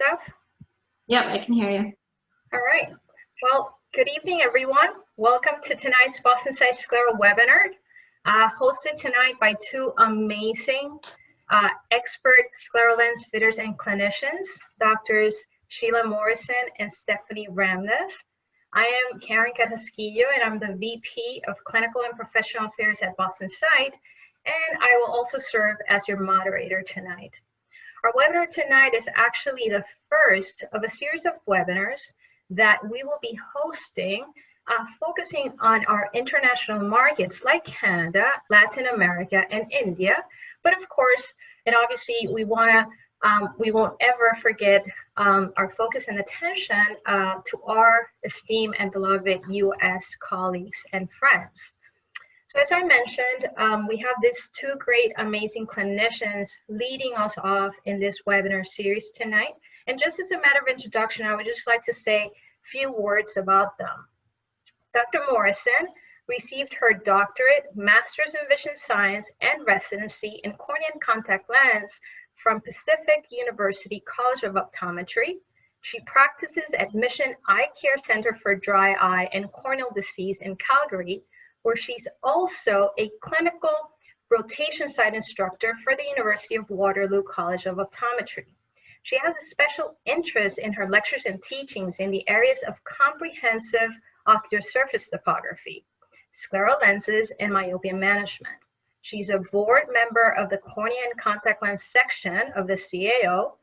Steph? Yep, I can hear you. All right. Well, good evening, everyone. Welcome to tonight's BostonSight SCLERAL webinar, hosted tonight by two amazing expert scleral lens fitters and clinicians, Doctors Sheila Morrison and Stephanie Ramdass. I am Karen Carrasquillo, and I'm the VP of Clinical and Professional Affairs at BostonSight, and I will also serve as your moderator tonight. Our webinar tonight is actually the first of a series of webinars that we will be hosting, focusing on our international markets like Canada, Latin America, and India. But of course, and obviously, we won't ever forget our focus and attention to our esteemed and beloved U.S. colleagues and friends. So as I mentioned, we have these two great, amazing clinicians leading us off in this webinar series tonight. And just as a matter of introduction, I would just like to say a few words about them. Dr. Morrison received her doctorate, master's in vision science, and residency in cornea and contact lens from Pacific University College of Optometry. She practices at Mission Eye Care Center for Dry Eye and Corneal Disease in Calgary, where she's also a clinical rotation site instructor for the University of Waterloo College of Optometry. She has a special interest in her lectures and teachings in the areas of comprehensive ocular surface topography, scleral lenses, and myopia management. She's a board member of the Cornea and Contact Lens section of the CAO,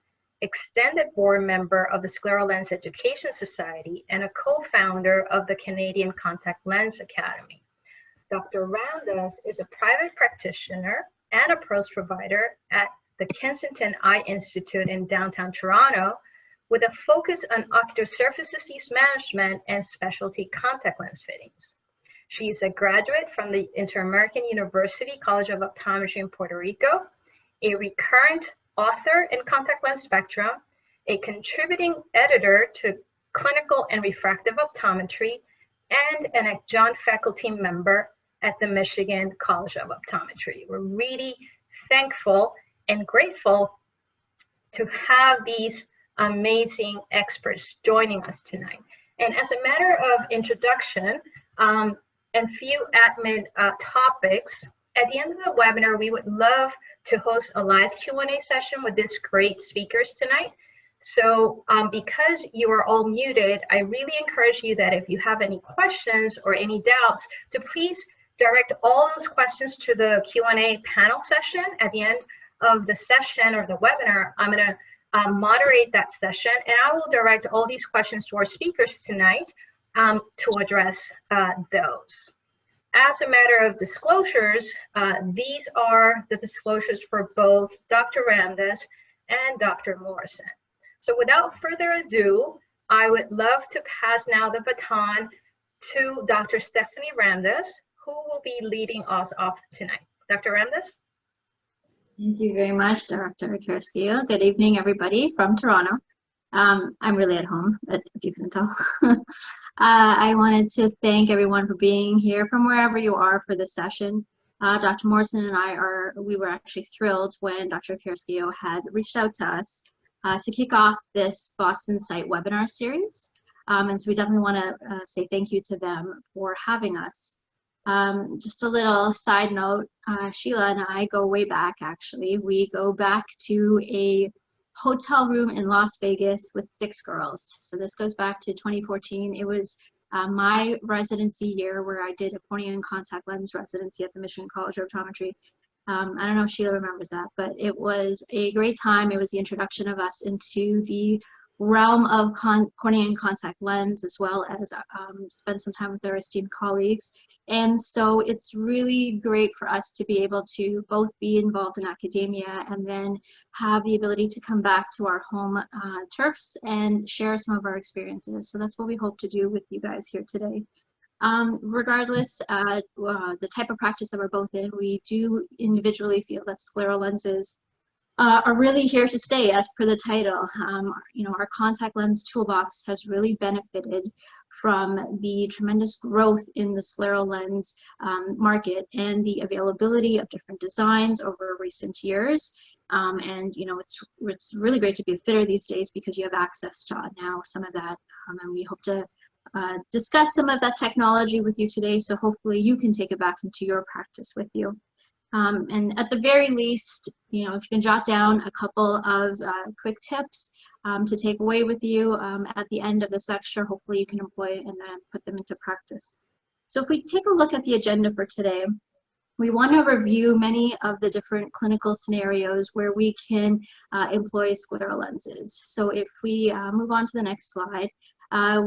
extended board member of the Scleral Lens Education Society, and a co-founder of the Canadian Contact Lens Academy. Dr. Ramdass is a private practitioner and a pros provider at the Kensington Eye Institute in downtown Toronto, with a focus on ocular surface disease management and specialty contact lens fittings. She's a graduate from the Inter-American University College of Optometry in Puerto Rico, a recurrent author in Contact Lens Spectrum, a contributing editor to Clinical and Refractive Optometry, and an adjunct faculty member at the Michigan College of Optometry. We're really thankful and grateful to have these amazing experts joining us tonight. And as a matter of introduction and few admin topics, at the end of the webinar, we would love to host a live Q&A session with these great speakers tonight. So because you are all muted, I really encourage you that if you have any questions or any doubts, to please direct all those questions to the Q&A panel session at the end of the session or the webinar. I'm going to moderate that session, and I will direct all these questions to our speakers tonight to address those. As a matter of disclosures, these are the disclosures for both Dr. Ramdass and Dr. Morrison. So without further ado, I would love to pass now the baton to Dr. Stephanie Ramdass, who will be leading us off tonight. Dr. Ramdass? Thank you very much, Dr. Carrasquillo. Good evening, everybody from Toronto. I'm really at home, if you can tell. I wanted to thank everyone for being here from wherever you are for this session. Dr. Morrison and we were actually thrilled when Dr. Carrasquillo had reached out to us to kick off this BostonSight webinar series. And so we definitely want to say thank you to them for having us. Just a little side note, Sheila and I go way back, actually. We go back to a hotel room in Las Vegas with 6 girls. So this goes back to 2014. It was my residency year where I did a cornea and contact lens residency at the Michigan College of Optometry. I don't know if Sheila remembers that, but it was a great time. It was the introduction of us into the realm of cornea and contact lens, as well as spend some time with our esteemed colleagues. And so it's really great for us to be able to both be involved in academia and then have the ability to come back to our home turfs and share some of our experiences. So that's what we hope to do with you guys here today. Regardless, the type of practice that we're both in, we do individually feel that scleral lenses are really here to stay, as per the title. You know, our contact lens toolbox has really benefited from the tremendous growth in the scleral lens market and the availability of different designs over recent years. And you know, it's really great to be a fitter these days because you have access to now some of that, and we hope to discuss some of that technology with you today, so hopefully you can take it back into your practice with you. And at the very least, you know, if you can jot down a couple of quick tips to take away with you at the end of this lecture, hopefully you can employ and put them into practice. So if we take a look at the agenda for today, we want to review many of the different clinical scenarios where we can employ scleral lenses. So if we move on to the next slide,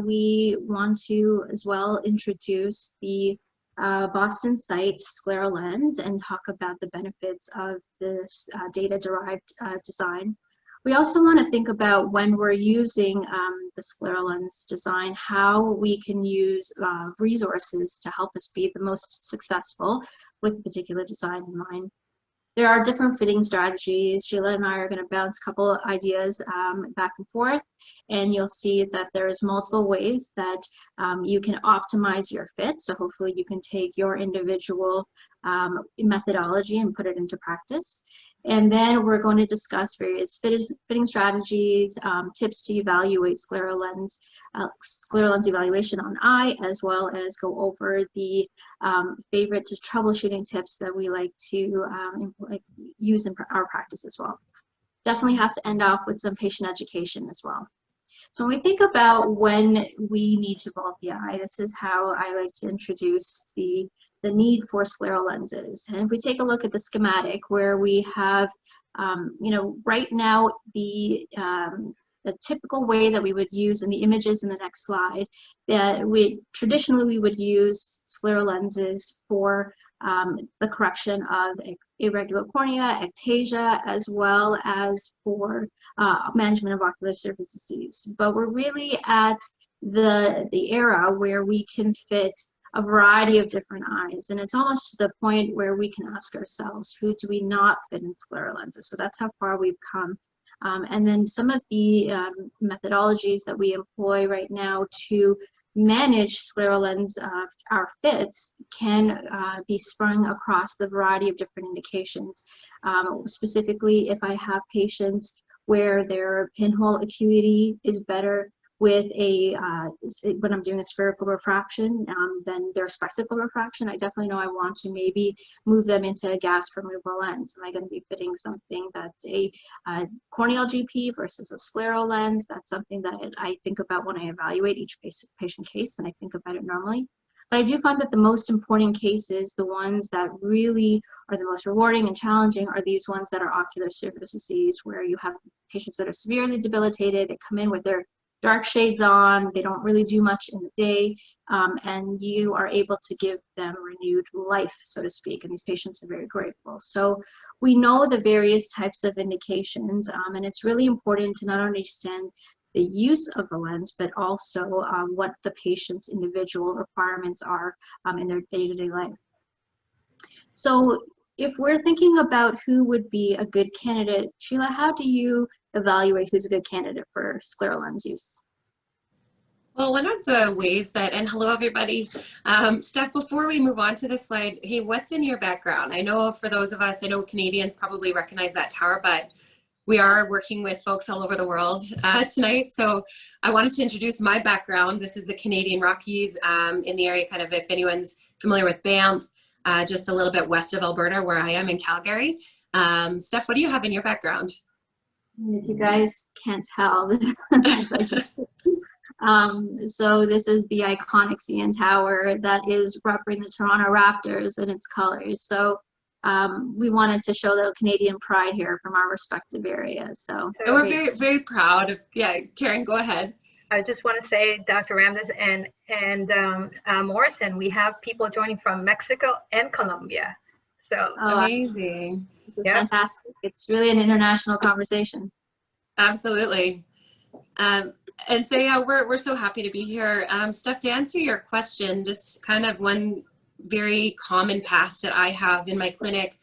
we want to as well introduce the BostonSight SCLERAL lens and talk about the benefits of this data-derived design. We also want to think about when we're using the scleral lens design, how we can use resources to help us be the most successful with a particular design in mind. There are different fitting strategies. Sheila and I are going to bounce a couple of ideas back and forth, and you'll see that there's multiple ways that you can optimize your fit. So hopefully you can take your individual methodology and put it into practice. And then we're going to discuss various fitting strategies, tips to evaluate scleral lens evaluation on eye, as well as go over the favorite troubleshooting tips that we like to use in our practice as well. Definitely have to end off with some patient education as well. So when we think about when we need to evolve the eye, this is how I like to introduce the need for scleral lenses. And if we take a look at the schematic where we have, you know, right now the typical way that we would use in the images in the next slide, that traditionally we would use scleral lenses for the correction of irregular cornea, ectasia, as well as for management of ocular surface disease. But we're really at the era where we can fit a variety of different eyes, and it's almost to the point where we can ask ourselves, who do we not fit in scleral lenses? So that's how far we've come. And then some of the methodologies that we employ right now to manage scleral lens our fits can be sprung across the variety of different indications. Specifically, if I have patients where their pinhole acuity is better with when I'm doing a spherical refraction than their spectacle refraction, I definitely know I want to maybe move them into a gas removal lens. Am I going to be fitting something that's a corneal GP versus a scleral lens? That's something that I think about when I evaluate each patient case, and I think about it normally. But I do find that the most important cases, the ones that really are the most rewarding and challenging, are these ones that are ocular surface disease, where you have patients that are severely debilitated, they come in with their dark shades on, they don't really do much in the day, and you are able to give them renewed life, so to speak, and these patients are very grateful. So we know the various types of indications, and it's really important to not only understand the use of the lens, but also what the patient's individual requirements are in their day-to-day life. So if we're thinking about who would be a good candidate, Sheila, how do you evaluate who's a good candidate for scleral lens use? Well, one of the ways that, and hello everybody, Steph, before we move on to this slide, hey, what's in your background? I know for those of us, I know Canadians probably recognize that tower, but we are working with folks all over the world tonight. So I wanted to introduce my background. This is the Canadian Rockies in the area, kind of if anyone's familiar with Banff, just a little bit west of Alberta where I am in Calgary. Steph, what do you have in your background? If you guys can't tell, so this is the iconic CN Tower that is representing the Toronto Raptors in its colors. So we wanted to show the Canadian pride here from our respective areas. So we're very, very proud of, yeah, Karen, go ahead. I just want to say, Dr. Ramdass and Morrison, we have people joining from Mexico and Colombia. So amazing. This is fantastic. It's really an international conversation. Absolutely. And so, yeah, we're so happy to be here. Steph, to answer your question, just kind of one very common path that I have in my clinic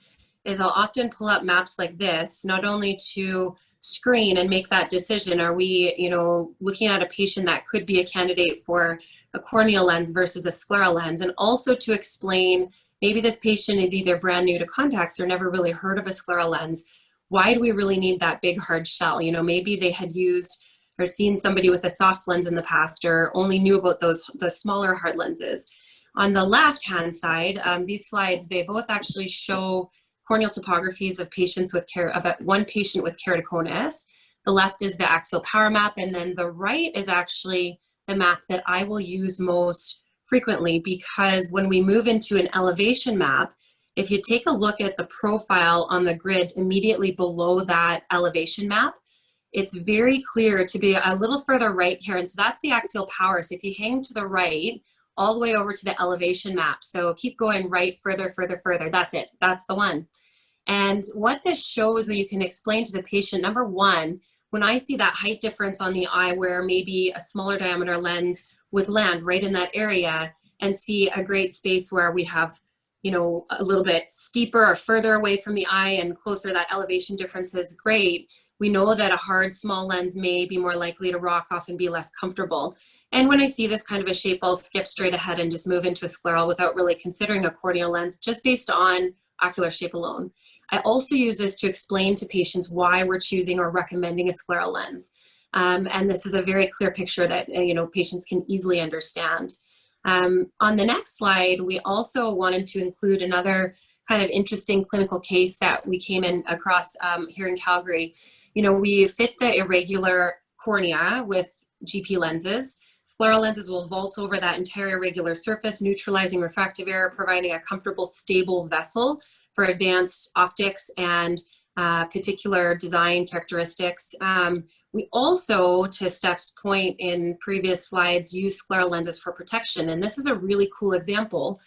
is I'll often pull up maps like this, not only to screen and make that decision, are we, you know, looking at a patient that could be a candidate for a corneal lens versus a scleral lens, and also to explain maybe this patient is either brand new to contacts or never really heard of a scleral lens. why do we really need that big hard shell? You know, maybe they had used or seen somebody with a soft lens in the past, or only knew about the smaller hard lenses. On the left-hand side, these slides, they both actually show corneal topographies of patients with one patient with keratoconus. The left is the axial power map, and then the right is actually the map that I will use most frequently, because when we move into an elevation map, if you take a look at the profile on the grid immediately below that elevation map, it's very clear to be a little further right here. And so that's the axial power. So if you hang to the right, all the way over to the elevation map. So keep going right, further, further, further. That's it. That's the one. And what this shows, when you can explain to the patient, number one, when I see that height difference on the eye where maybe a smaller diameter lens would land right in that area, and see a great space where we have, you know, a little bit steeper or further away from the eye and closer, that elevation difference is great. We know that a hard small lens may be more likely to rock off and be less comfortable. And when I see this kind of a shape, I'll skip straight ahead and just move into a scleral without really considering a corneal lens, just based on ocular shape alone. I also use this to explain to patients why we're choosing or recommending a scleral lens. And this is a very clear picture that, you know, patients can easily understand. On the next slide, we also wanted to include another kind of interesting clinical case that we came in across here in Calgary. You know, we fit the irregular cornea with GP lenses. Scleral lenses will vault over that entire irregular surface, neutralizing refractive error, providing a comfortable, stable vessel for advanced optics and particular design characteristics. We also, to Steph's point in previous slides, use scleral lenses for protection. And this is a really cool example.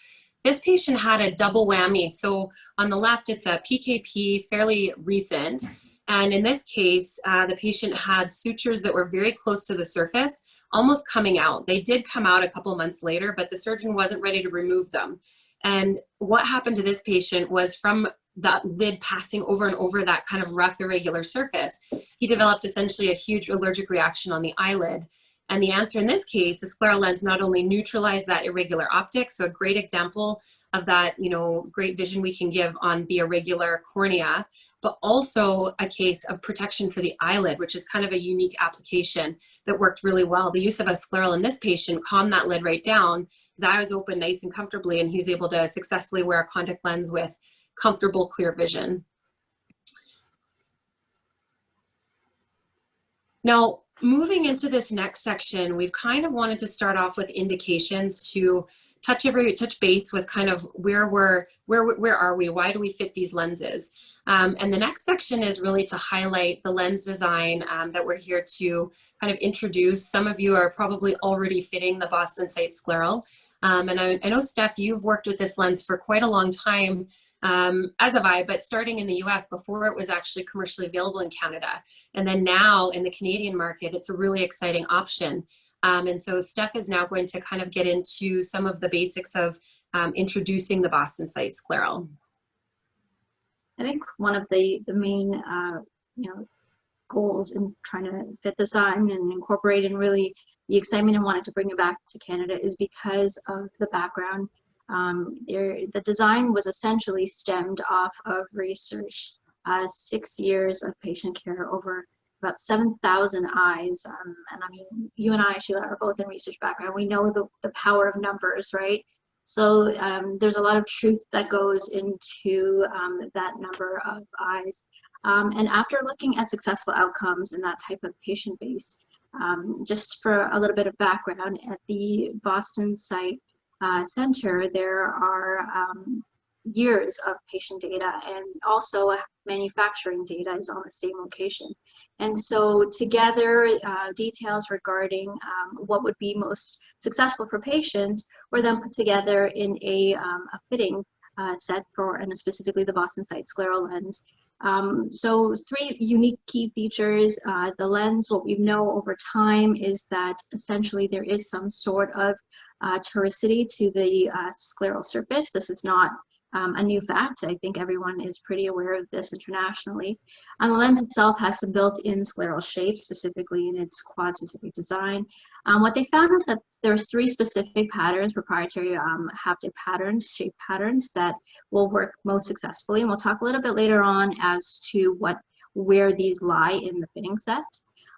This patient had a double whammy. So on the left, it's a PKP, fairly recent. And in this case, the patient had sutures that were very close to the surface, almost coming out. They did come out a couple of months later, but the surgeon wasn't ready to remove them. And what happened to this patient was, from that lid passing over and over that kind of rough, irregular surface, he developed essentially a huge allergic reaction on the eyelid. And the answer in this case, the scleral lens not only neutralized that irregular optic, so a great example of that, you know, great vision we can give on the irregular cornea, but also a case of protection for the eyelid, which is kind of a unique application that worked really well. The use of a scleral in this patient calmed that lid right down. His eye was open nice and comfortably, and he was able to successfully wear a contact lens with comfortable, clear vision. Now, moving into this next section, we've kind of wanted to start off with indications to touch base with kind of where are we? Why do we fit these lenses? And the next section is really to highlight the lens design that we're here to kind of introduce. Some of you are probably already fitting the BostonSight SCLERAL. And I know, Steph, you've worked with this lens for quite a long time, as have I, but starting in the US before it was actually commercially available in Canada. And then now in the Canadian market, it's a really exciting option. And so Steph is now going to kind of get into some of the basics of introducing the BostonSight SCLERAL. I think one of the main goals in trying to fit this on and incorporate, and really the excitement and wanting to bring it back to Canada, is because of the background. The design was essentially stemmed off of research, 6 years of patient care over about 7,000 eyes. And I mean, you and I, Sheila, are both in research background. We know the power of numbers, right? So there's a lot of truth that goes into that number of eyes. And after looking at successful outcomes in that type of patient base, just for a little bit of background, at the BostonSight Center, there are years of patient data, and also manufacturing data is on the same location. And so together, details regarding what would be most successful for patients were then put together in a fitting set for, and specifically the BostonSight SCLERAL lens. So 3 unique key features. The lens, what we know over time is that essentially there is some sort of toricity to the scleral surface. This is not a new fact. I think everyone is pretty aware of this internationally. The lens itself has some built-in scleral shapes, specifically in its quad-specific design. What they found is that there's 3 specific patterns, proprietary haptic patterns, shape patterns, that will work most successfully. And we'll talk a little bit later on as to what where these lie in the fitting set.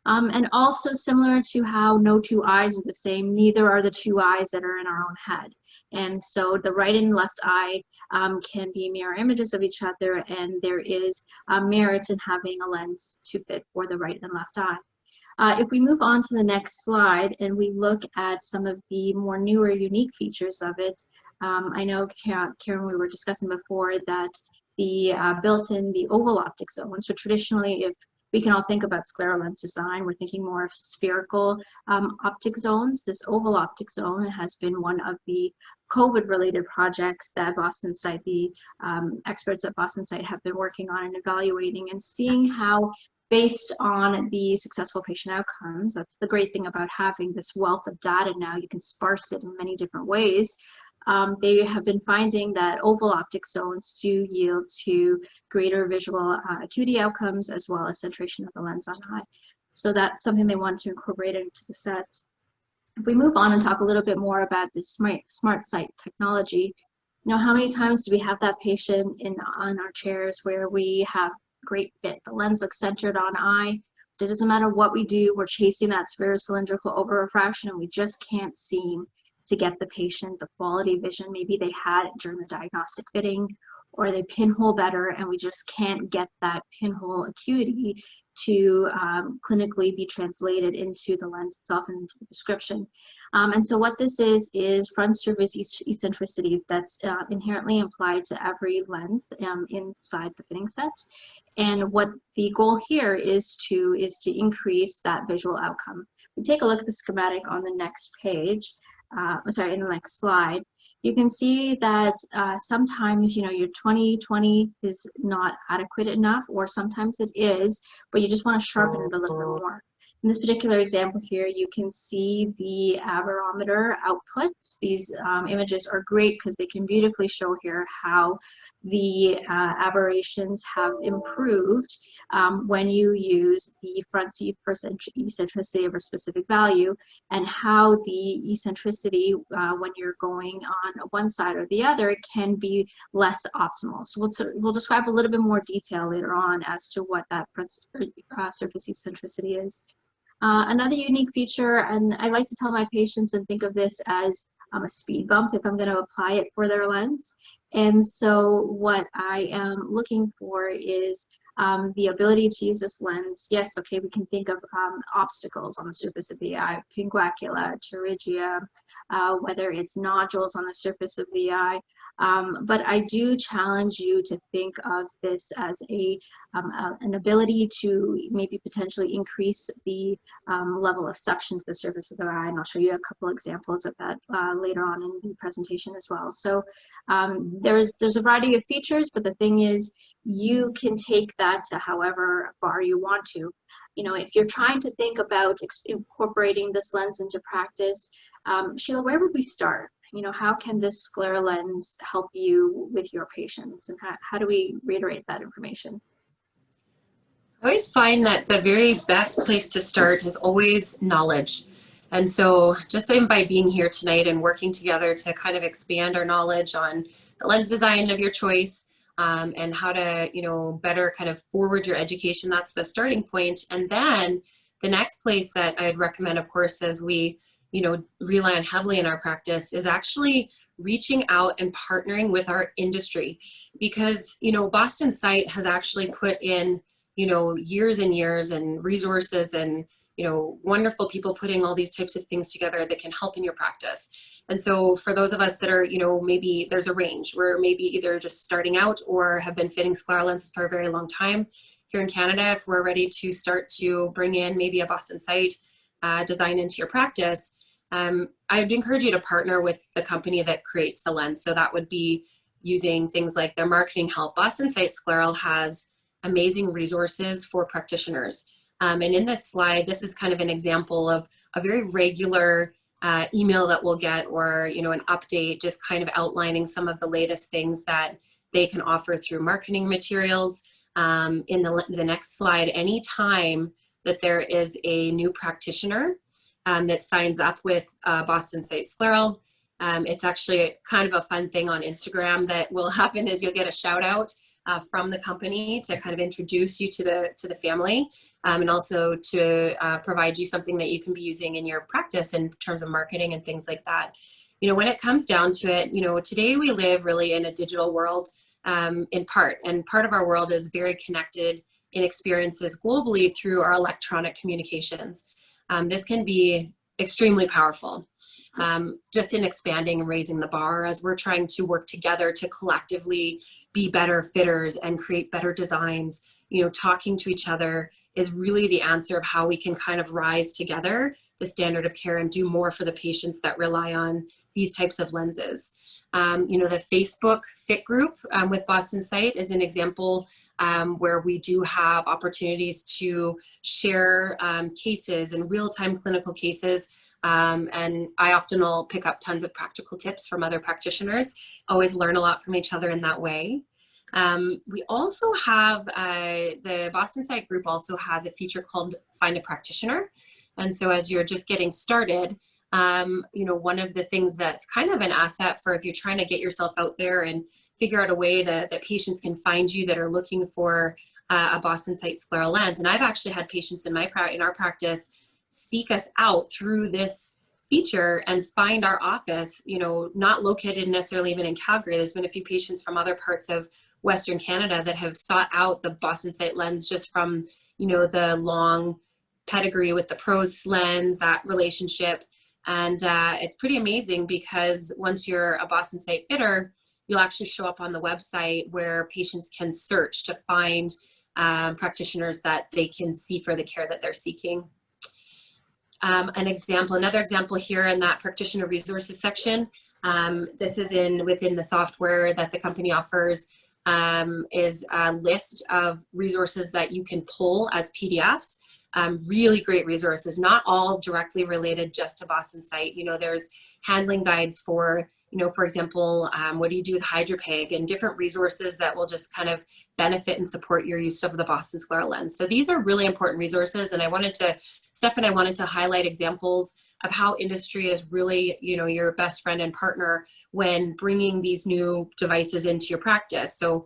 And also similar to how no two eyes are the same, neither are the two eyes that are in our own head. And so the right and left eye can be mirror images of each other, and there is merit in having a lens to fit for the right and left eye. If we move on to the next slide and we look at some of the more newer unique features of it, I know, Karen, we were discussing before that the built-in the oval optic zone. So traditionally, if we can all think about scleral lens design, we're thinking more of spherical optic zones. This oval optic zone has been one of the COVID-related projects that BostonSight, the experts at BostonSight have been working on and evaluating and seeing how, based on the successful patient outcomes, that's the great thing about having this wealth of data now, you can sparse it in many different ways. They have been finding that oval optic zones do yield to greater visual acuity outcomes as well as centration of the lens on eye. So that's something they want to incorporate into the set. If we move on and talk a little bit more about the SmartSight technology, you know, how many times do we have that patient on our chairs where we have great fit, the lens looks centered on eye, but it doesn't matter what we do, we're chasing that cylindrical over refraction and we just can't seem to get the patient the quality vision maybe they had during the diagnostic fitting, or they pinhole better and we just can't get that pinhole acuity to clinically be translated into the lens itself and into the prescription. And so what this is front surface eccentricity that's inherently implied to every lens inside the fitting set. And what the goal here is to increase that visual outcome. We take a look at the schematic on the next page. In the next slide, you can see that sometimes, you know, your 20/20 is not adequate enough, or sometimes it is, but you just want to sharpen it a little bit more. In this particular example here, you can see the aberrometer outputs. These images are great because they can beautifully show here how the aberrations have improved when you use the front eccentricity of a specific value, and how the eccentricity when you're going on one side or the other can be less optimal. So we'll describe a little bit more detail later on as to what that front surface eccentricity is. Another unique feature, and I like to tell my patients and think of this as a speed bump if I'm going to apply it for their lens. And so what I am looking for is the ability to use this lens. Yes, okay, we can think of obstacles on the surface of the eye, pinguacula, pterygia, whether it's nodules on the surface of the eye. But I do challenge you to think of this as an ability to maybe potentially increase the level of suction to the surface of the eye, and I'll show you a couple examples of that later on in the presentation as well. So there's a variety of features, but the thing is, you can take that to however far you want to. You know, if you're trying to think about incorporating this lens into practice, Sheila, where would we start? You know, how can this scleral lens help you with your patients, and how do we reiterate that information? I always find that the very best place to start is always knowledge. And so just by being here tonight and working together to kind of expand our knowledge on the lens design of your choice, and how to, you know, better kind of forward your education, that's the starting point. And then the next place that I'd recommend, of course, as we, you know, rely on heavily in our practice, is actually reaching out and partnering with our industry, because, you know, BostonSight has actually put in, you know, years and years and resources and, you know, wonderful people putting all these types of things together that can help in your practice. And so for those of us that are, you know, maybe there's a range where maybe either just starting out or have been fitting scleral lenses for a very long time here in Canada, if we're ready to start to bring in maybe a BostonSight design into your practice, I'd encourage you to partner with the company that creates the lens. So that would be using things like their marketing help. BostonSight SCLERAL has amazing resources for practitioners. And in this slide, this is kind of an example of a very regular email that we'll get, or, you know, an update just kind of outlining some of the latest things that they can offer through marketing materials. In the next slide, anytime that there is a new practitioner that signs up with BostonSight SCLERAL, it's actually kind of a fun thing on Instagram that will happen is you'll get a shout out from the company to kind of introduce you to the family, and also to provide you something that you can be using in your practice in terms of marketing and things like that. You know, when it comes down to it, you know, today we live really in a digital world in part, and part of our world is very connected in experiences globally through our electronic communications. This can be extremely powerful, just in expanding and raising the bar as we're trying to work together to collectively be better fitters and create better designs. You know, talking to each other is really the answer of how we can kind of rise together the standard of care and do more for the patients that rely on these types of lenses. You know, the Facebook Fit group with BostonSight is an example where we do have opportunities to share cases and real-time clinical cases. And I often will pick up tons of practical tips from other practitioners, always learn a lot from each other in that way. We also have, the BostonSight group also has a feature called Find a Practitioner. And so as you're just getting started, you know, one of the things that's kind of an asset for if you're trying to get yourself out there and figure out a way that patients can find you that are looking for a BostonSight scleral lens. And I've actually had patients in our practice seek us out through this feature and find our office, you know, not located necessarily even in Calgary. There's been a few patients from other parts of Western Canada that have sought out the BostonSight lens just from, you know, the long pedigree with the pros lens, that relationship. And it's pretty amazing because once you're a BostonSight fitter, you'll actually show up on the website where patients can search to find practitioners that they can see for the care that they're seeking. Another example here in that practitioner resources section, this is within the software that the company offers, is a list of resources that you can pull as PDFs. Really great resources, not all directly related just to BostonSight. You know, there's handling guides for, you know, for example, what do you do with HydroPeg, and different resources that will just kind of benefit and support your use of the Boston scleral lens. So these are really important resources, and I wanted to highlight examples of how industry is really, you know, your best friend and partner when bringing these new devices into your practice. So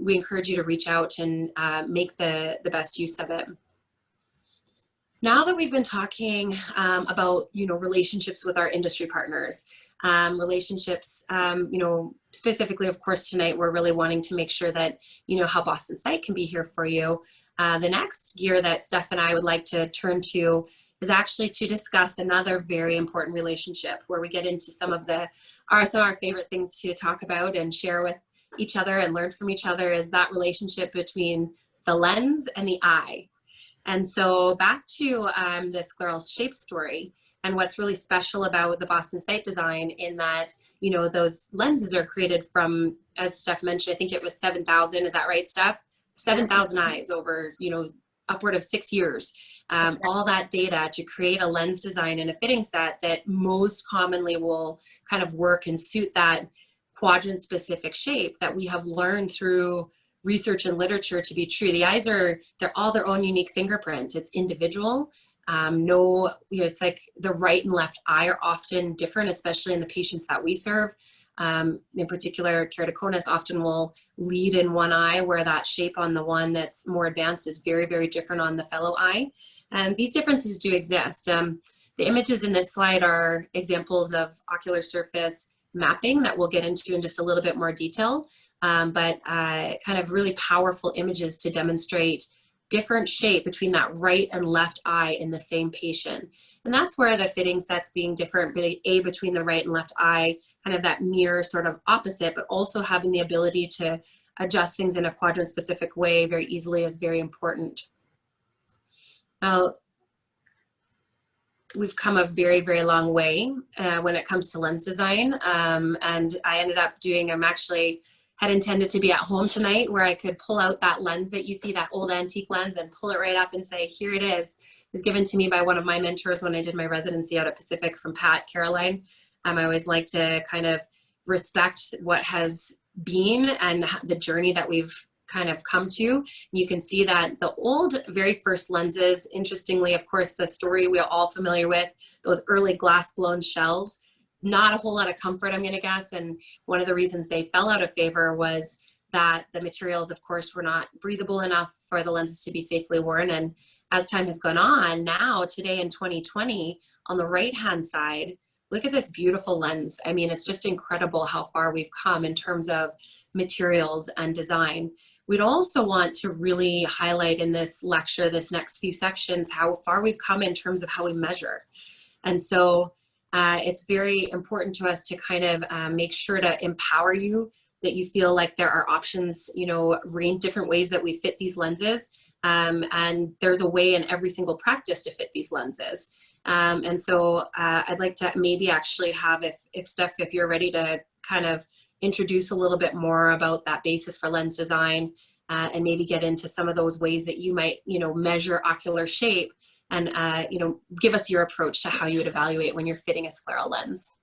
we encourage you to reach out and make the best use of it. Now that we've been talking about, you know, relationships with our industry partners, relationships, you know, specifically, of course, tonight, we're really wanting to make sure that, you know, how BostonSight can be here for you. The next gear that Steph and I would like to turn to is actually to discuss another very important relationship where we get into some of our favorite things to talk about and share with each other and learn from each other, is that relationship between the lens and the eye. And so back to the scleral shape story, and what's really special about the BostonSight design in that, you know, those lenses are created from, as Steph mentioned, I think it was 7,000, is that right, Steph? 7,000 eyes over, you know, upward of 6 years. All that data to create a lens design and a fitting set that most commonly will kind of work and suit that quadrant specific shape that we have learned through research and literature to be true. The eyes they're all their own unique fingerprint. It's individual. You know, it's like the right and left eye are often different, especially in the patients that we serve. In particular, keratoconus often will lead in one eye, where that shape on the one that's more advanced is very, very different on the fellow eye. And these differences do exist. The images in this slide are examples of ocular surface mapping that we'll get into in just a little bit more detail, but kind of really powerful images to demonstrate different shape between that right and left eye in the same patient. And that's where the fitting sets being different, between the right and left eye, kind of that mirror sort of opposite, but also having the ability to adjust things in a quadrant specific way very easily is very important. Now, we've come a very, very long way when it comes to lens design. And I ended up had intended to be at home tonight where I could pull out that lens that you see, that old antique lens, and pull it right up and say, here it is. It was given to me by one of my mentors when I did my residency out at Pacific from Pat Caroline. I always like to kind of respect what has been and the journey that we've kind of come to. You can see that the old, very first lenses, interestingly, of course, the story we're all familiar with, those early glass blown shells, not a whole lot of comfort, I'm going to guess. And one of the reasons they fell out of favor was that the materials, of course, were not breathable enough for the lenses to be safely worn. And as time has gone on, now today in 2020, on the right-hand side, look at this beautiful lens. I mean, it's just incredible how far we've come in terms of materials and design. We'd also want to really highlight in this lecture, this next few sections, how far we've come in terms of how we measure. And so it's very important to us to kind of make sure to empower you, that you feel like there are options, you know, different ways that we fit these lenses. And there's a way in every single practice to fit these lenses. And so I'd like to maybe actually have, if Steph, if you're ready to kind of introduce a little bit more about that basis for lens design, and maybe get into some of those ways that you might, you know, measure ocular shape, and you know, give us your approach to how you would evaluate when you're fitting a scleral lens.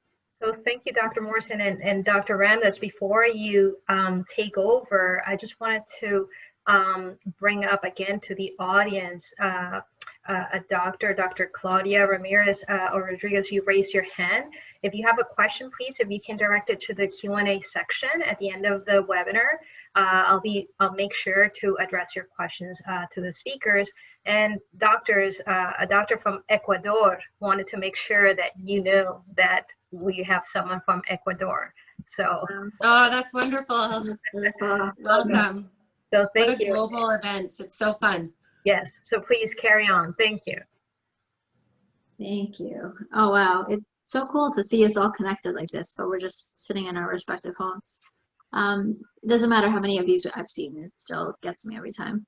So thank you, Dr. Morrison and Dr. Ramdass. Before you take over, I just wanted to bring up again to the audience Dr. Claudia Ramirez or Rodriguez. You raised your hand. If you have a question, please, if you can direct it to the Q&A section at the end of the webinar. I'll make sure to address your questions to the speakers. And doctors, a doctor from Ecuador wanted to make sure that you know that we have someone from Ecuador. So. Oh, that's wonderful. Welcome. So thank you. What a global event. It's so fun. Yes. So please carry on. Thank you. Thank you. Oh, wow. It's so cool to see us all connected like this, but we're just sitting in our respective homes. It doesn't matter how many of these I've seen, it still gets me every time.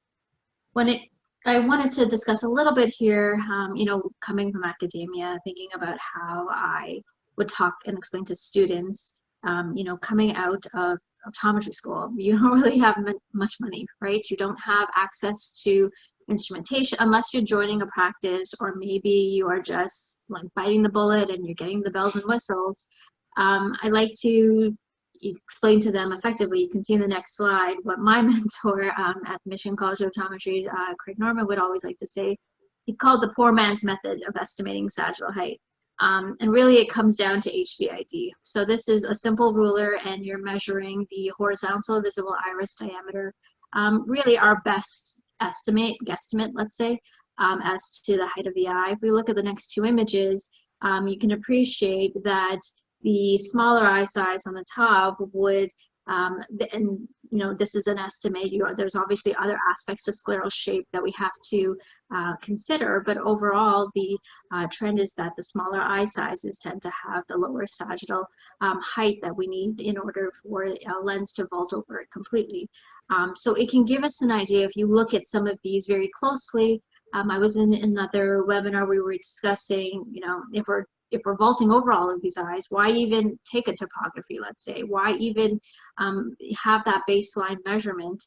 I wanted to discuss a little bit here, you know, coming from academia, thinking about how I would talk and explain to students, you know, coming out of optometry school. You don't really have much money, right? You don't have access to instrumentation unless you're joining a practice, or maybe you are just like biting the bullet and you're getting the bells and whistles. I like to explain to them effectively. You can see in the next slide what my mentor at Michigan College of Optometry, Craig Norman, would always like to say. He called the poor man's method of estimating sagittal height. And really it comes down to HVID. So this is a simple ruler and you're measuring the horizontal visible iris diameter. Really our best guesstimate, let's say, as to the height of the eye. If we look at the next two images, you can appreciate that the smaller eye size on the top would, and you know, this is an estimate. There's obviously other aspects to scleral shape that we have to consider, but overall the trend is that the smaller eye sizes tend to have the lower sagittal height that we need in order for a lens to vault over it completely. So it can give us an idea if you look at some of these very closely. I was in another webinar, we were discussing, you know, if we're vaulting over all of these eyes, why even take a topography, let's say? Why even have that baseline measurement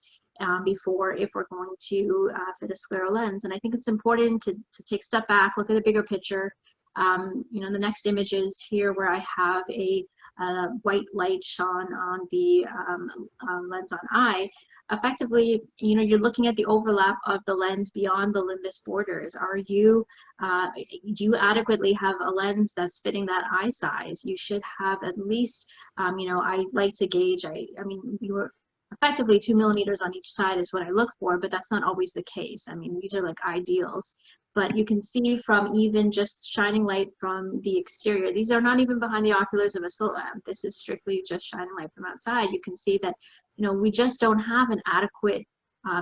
before, if we're going to fit a scleral lens? And I think it's important to take a step back, look at the bigger picture. You know, the next image is here where I have a white light shone on the lens on eye. Effectively, you know, you're looking at the overlap of the lens beyond the limbus borders. Do you adequately have a lens that's fitting that eye size? You should have at least, you know, I like to gauge, I mean, you were effectively 2 millimeters on each side is what I look for, but that's not always the case. I mean, these are like ideals. But you can see from even just shining light from the exterior, these are not even behind the oculars of a slit lamp. This is strictly just shining light from outside. You can see that, you know, we just don't have an adequate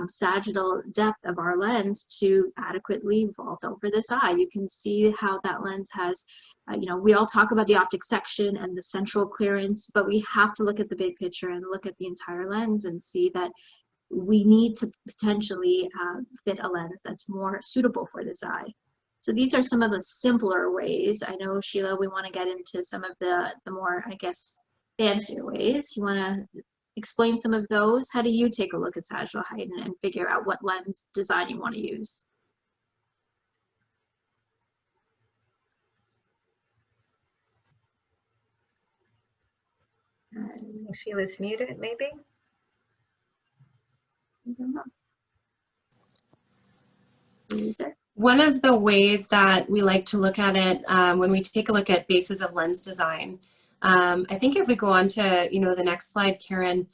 sagittal depth of our lens to adequately vault over this eye. You can see how that lens has, you know, we all talk about the optic section and the central clearance, but we have to look at the big picture and look at the entire lens and see that we need to potentially fit a lens that's more suitable for this eye. So these are some of the simpler ways. I know, Sheila, we want to get into some of the more, I guess, fancier ways. You want to explain some of those? How do you take a look at sagittal height and figure out what lens design you want to use? Sheila's muted, maybe? I don't know. One of the ways that we like to look at it when we take a look at basis of lens design, I think if we go on to, you know, the next slide, Karen,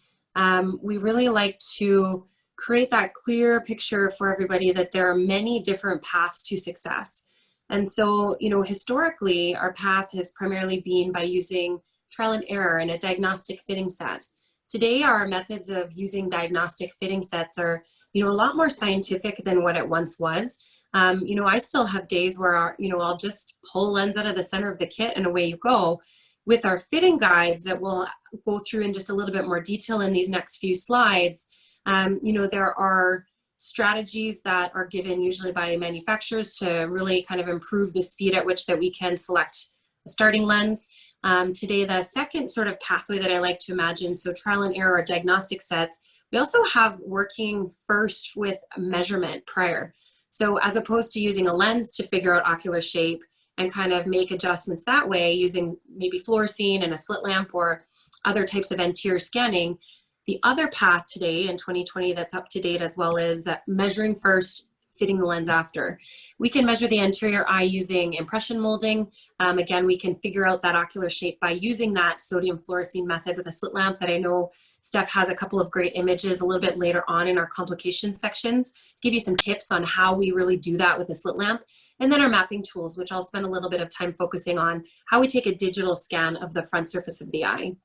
we really like to create that clear picture for everybody that there are many different paths to success. And so, you know, historically, our path has primarily been by using trial and error in a diagnostic fitting set. Today, our methods of using diagnostic fitting sets are, you know, a lot more scientific than what it once was. You know, I still have days where, you know, I'll just pull a lens out of the center of the kit and away you go. With our fitting guides that we'll go through in just a little bit more detail in these next few slides, you know, there are strategies that are given usually by manufacturers to really kind of improve the speed at which that we can select a starting lens. Today, the second sort of pathway that I like to imagine, so trial and error diagnostic sets, we also have working first with measurement prior. So as opposed to using a lens to figure out ocular shape and kind of make adjustments that way using maybe fluorescein and a slit lamp or other types of anterior scanning, the other path today in 2020 that's up to date as well is measuring first, fitting the lens after. We can measure the anterior eye using impression molding. Again, we can figure out that ocular shape by using that sodium fluorescein method with a slit lamp that I know Steph has a couple of great images a little bit later on in our complications sections to give you some tips on how we really do that with a slit lamp. And then our mapping tools, which I'll spend a little bit of time focusing on how we take a digital scan of the front surface of the eye.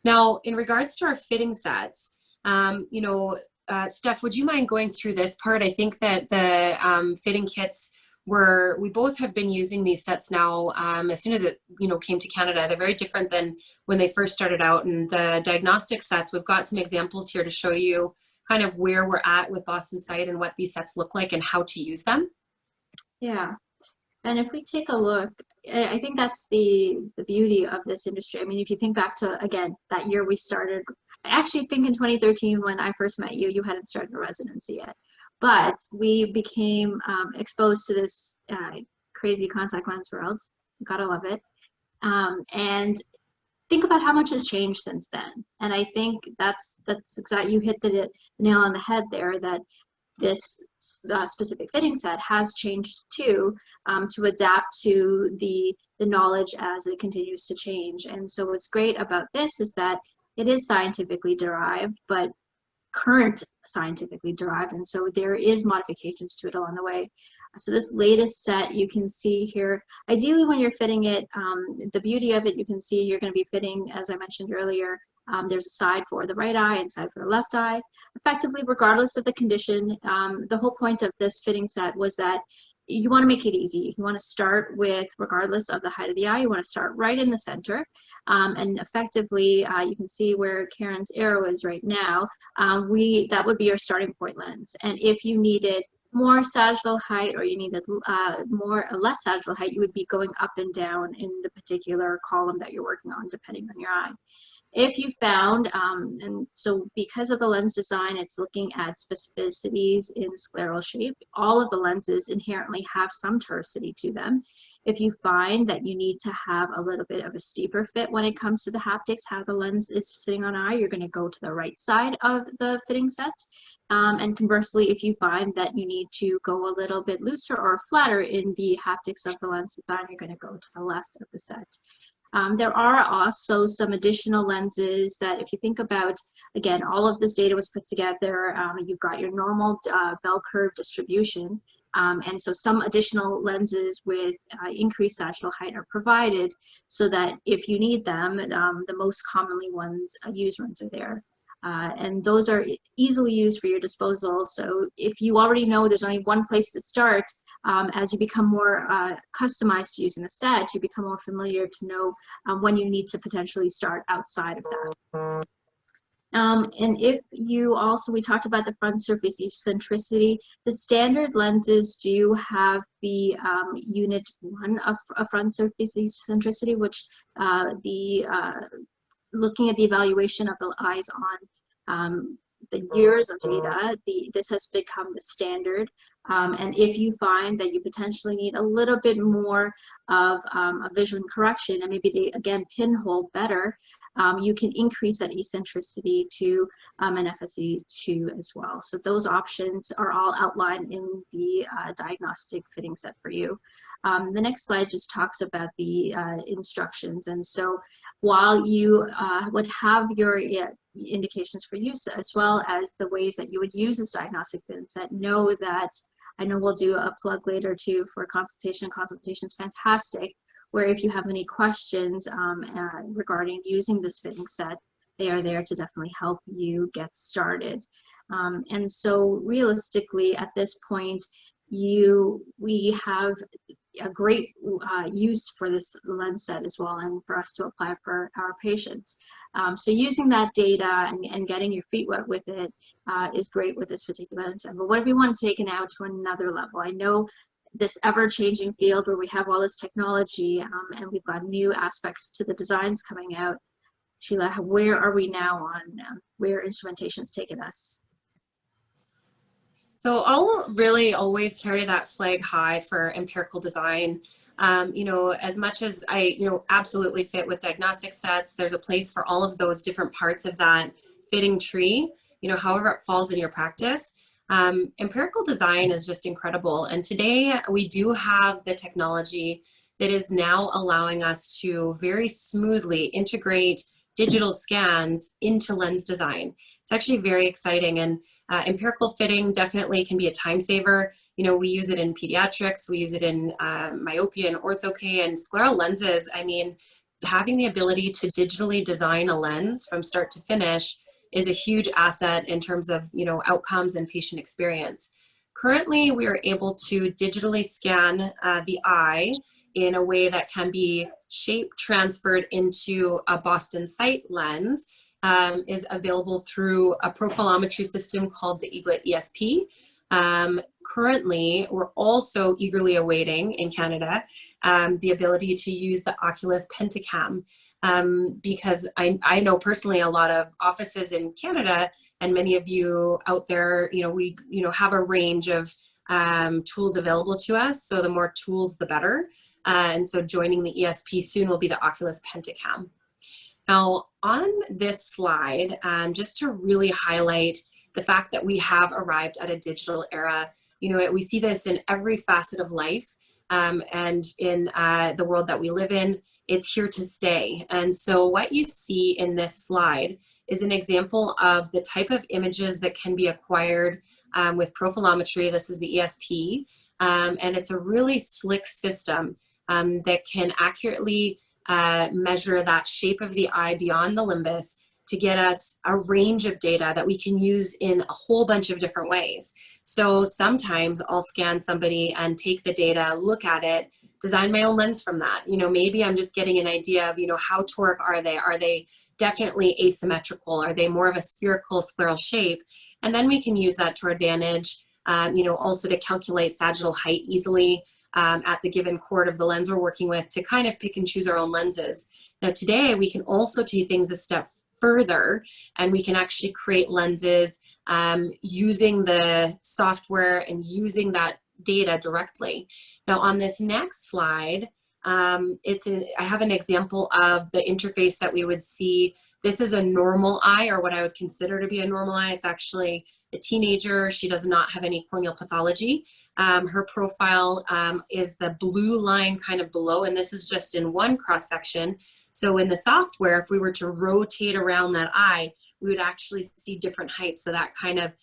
Now, in regards to our fitting sets, you know, Steph, would you mind going through this part? I think that the fitting kits we both have been using these sets now as soon as it, you know, came to Canada. They're very different than when they first started out. And the diagnostic sets, we've got some examples here to show you kind of where we're at with BostonSight and what these sets look like and how to use them. Yeah, and if we take a look, I think that's the beauty of this industry. I mean, if you think back to, again, that year we started, I actually think in 2013 when I first met you, you hadn't started a residency yet. But we became exposed to this crazy contact lens world. Gotta love it. And think about how much has changed since then. And I think that's exactly, you hit the nail on the head there, that this specific fitting set has changed too, to adapt to the knowledge as it continues to change. And so what's great about this is that it is scientifically derived, but current scientifically derived, and so there is modifications to it along the way. So this latest set you can see here, ideally when you're fitting it, the beauty of it, you can see you're going to be fitting, as I mentioned earlier, there's a side for the right eye and side for the left eye. Effectively, regardless of the condition, the whole point of this fitting set was that you want to make it easy. You want to start with, regardless of the height of the eye, you want to start right in the center. And effectively, you can see where Karen's arrow is right now. That would be your starting point lens. And if you needed more sagittal height or you needed less sagittal height, you would be going up and down in the particular column that you're working on, depending on your eye. If you found, and so because of the lens design, it's looking at specificities in scleral shape. All of the lenses inherently have some toricity to them. If you find that you need to have a little bit of a steeper fit when it comes to the haptics, how the lens is sitting on eye, you're going to go to the right side of the fitting set. And conversely, if you find that you need to go a little bit looser or flatter in the haptics of the lens design, you're going to go to the left of the set. There are also some additional lenses that, if you think about, again, all of this data was put together. You've got your normal bell curve distribution. And so some additional lenses with increased sagittal height are provided so that if you need them, the most commonly used ones are there. And those are easily used for your disposal. So if you already know there's only one place to start, as you become more customized to using the set, you become more familiar to know when you need to potentially start outside of that. And if you also, we talked about the front surface eccentricity. The standard lenses do have the unit 1 of front surface eccentricity, which looking at the evaluation of the eyes on the years of data, this has become the standard. And if you find that you potentially need a little bit more of a vision correction, and maybe they, again, pinhole better, you can increase that eccentricity to an FSE 2 as well. So those options are all outlined in the diagnostic fitting set for you. The next slide just talks about the instructions. And so while you would have your indications for use, as well as the ways that you would use this diagnostic bin set. Know that, I know we'll do a plug later too for consultation. Consultation's fantastic, where if you have any questions regarding using this fitting set, they are there to definitely help you get started. And so realistically, at this point, we have a great use for this lens set as well, and for us to apply for our patients. So using that data and getting your feet wet with it is great with this particular lens set. But what if we want to take it now to another level? I know this ever-changing field where we have all this technology and we've got new aspects to the designs coming out. Sheila, where are we now on where instrumentation's taken us? So I'll really always carry that flag high for empirical design. You know, as much as I, absolutely fit with diagnostic sets, there's a place for all of those different parts of that fitting tree, however it falls in your practice. Empirical design is just incredible. And today we do have the technology that is now allowing us to very smoothly integrate digital scans into lens design. It's actually very exciting, and empirical fitting definitely can be a time saver. We use it in pediatrics, we use it in myopia and ortho-K and scleral lenses. I mean, having the ability to digitally design a lens from start to finish is a huge asset in terms of, outcomes and patient experience. Currently, we are able to digitally scan the eye in a way that can be shape transferred into a BostonSight lens. Is available through a profilometry system called the Eaglet ESP. Currently, we're also eagerly awaiting in Canada the ability to use the Oculus Pentacam, because I know personally a lot of offices in Canada, and many of you out there, we have a range of tools available to us. So the more tools, the better. And so joining the ESP soon will be the Oculus Pentacam. Now, on this slide, just to really highlight the fact that we have arrived at a digital era, we see this in every facet of life, and in the world that we live in, it's here to stay. And so what you see in this slide is an example of the type of images that can be acquired with profilometry. This is the ESP, and it's a really slick system that can accurately measure that shape of the eye beyond the limbus to get us a range of data that we can use in a whole bunch of different ways. So sometimes I'll scan somebody and take the data, look at it, design my own lens from that. Maybe I'm just getting an idea of, how toric are they? Are they definitely asymmetrical? Are they more of a spherical scleral shape? And then we can use that to our advantage, also to calculate sagittal height easily, at the given chord of the lens we're working with, to kind of pick and choose our own lenses. Now today we can also take things a step further, and we can actually create lenses using the software and using that data directly. Now on this next slide, I have an example of the interface that we would see. This is a normal eye, or what I would consider to be a normal eye. It's actually a teenager. She does not have any corneal pathology. Her profile is the blue line kind of below, and this is just in one cross section. So in the software, if we were to rotate around that eye, we would actually see different heights. So that kind of,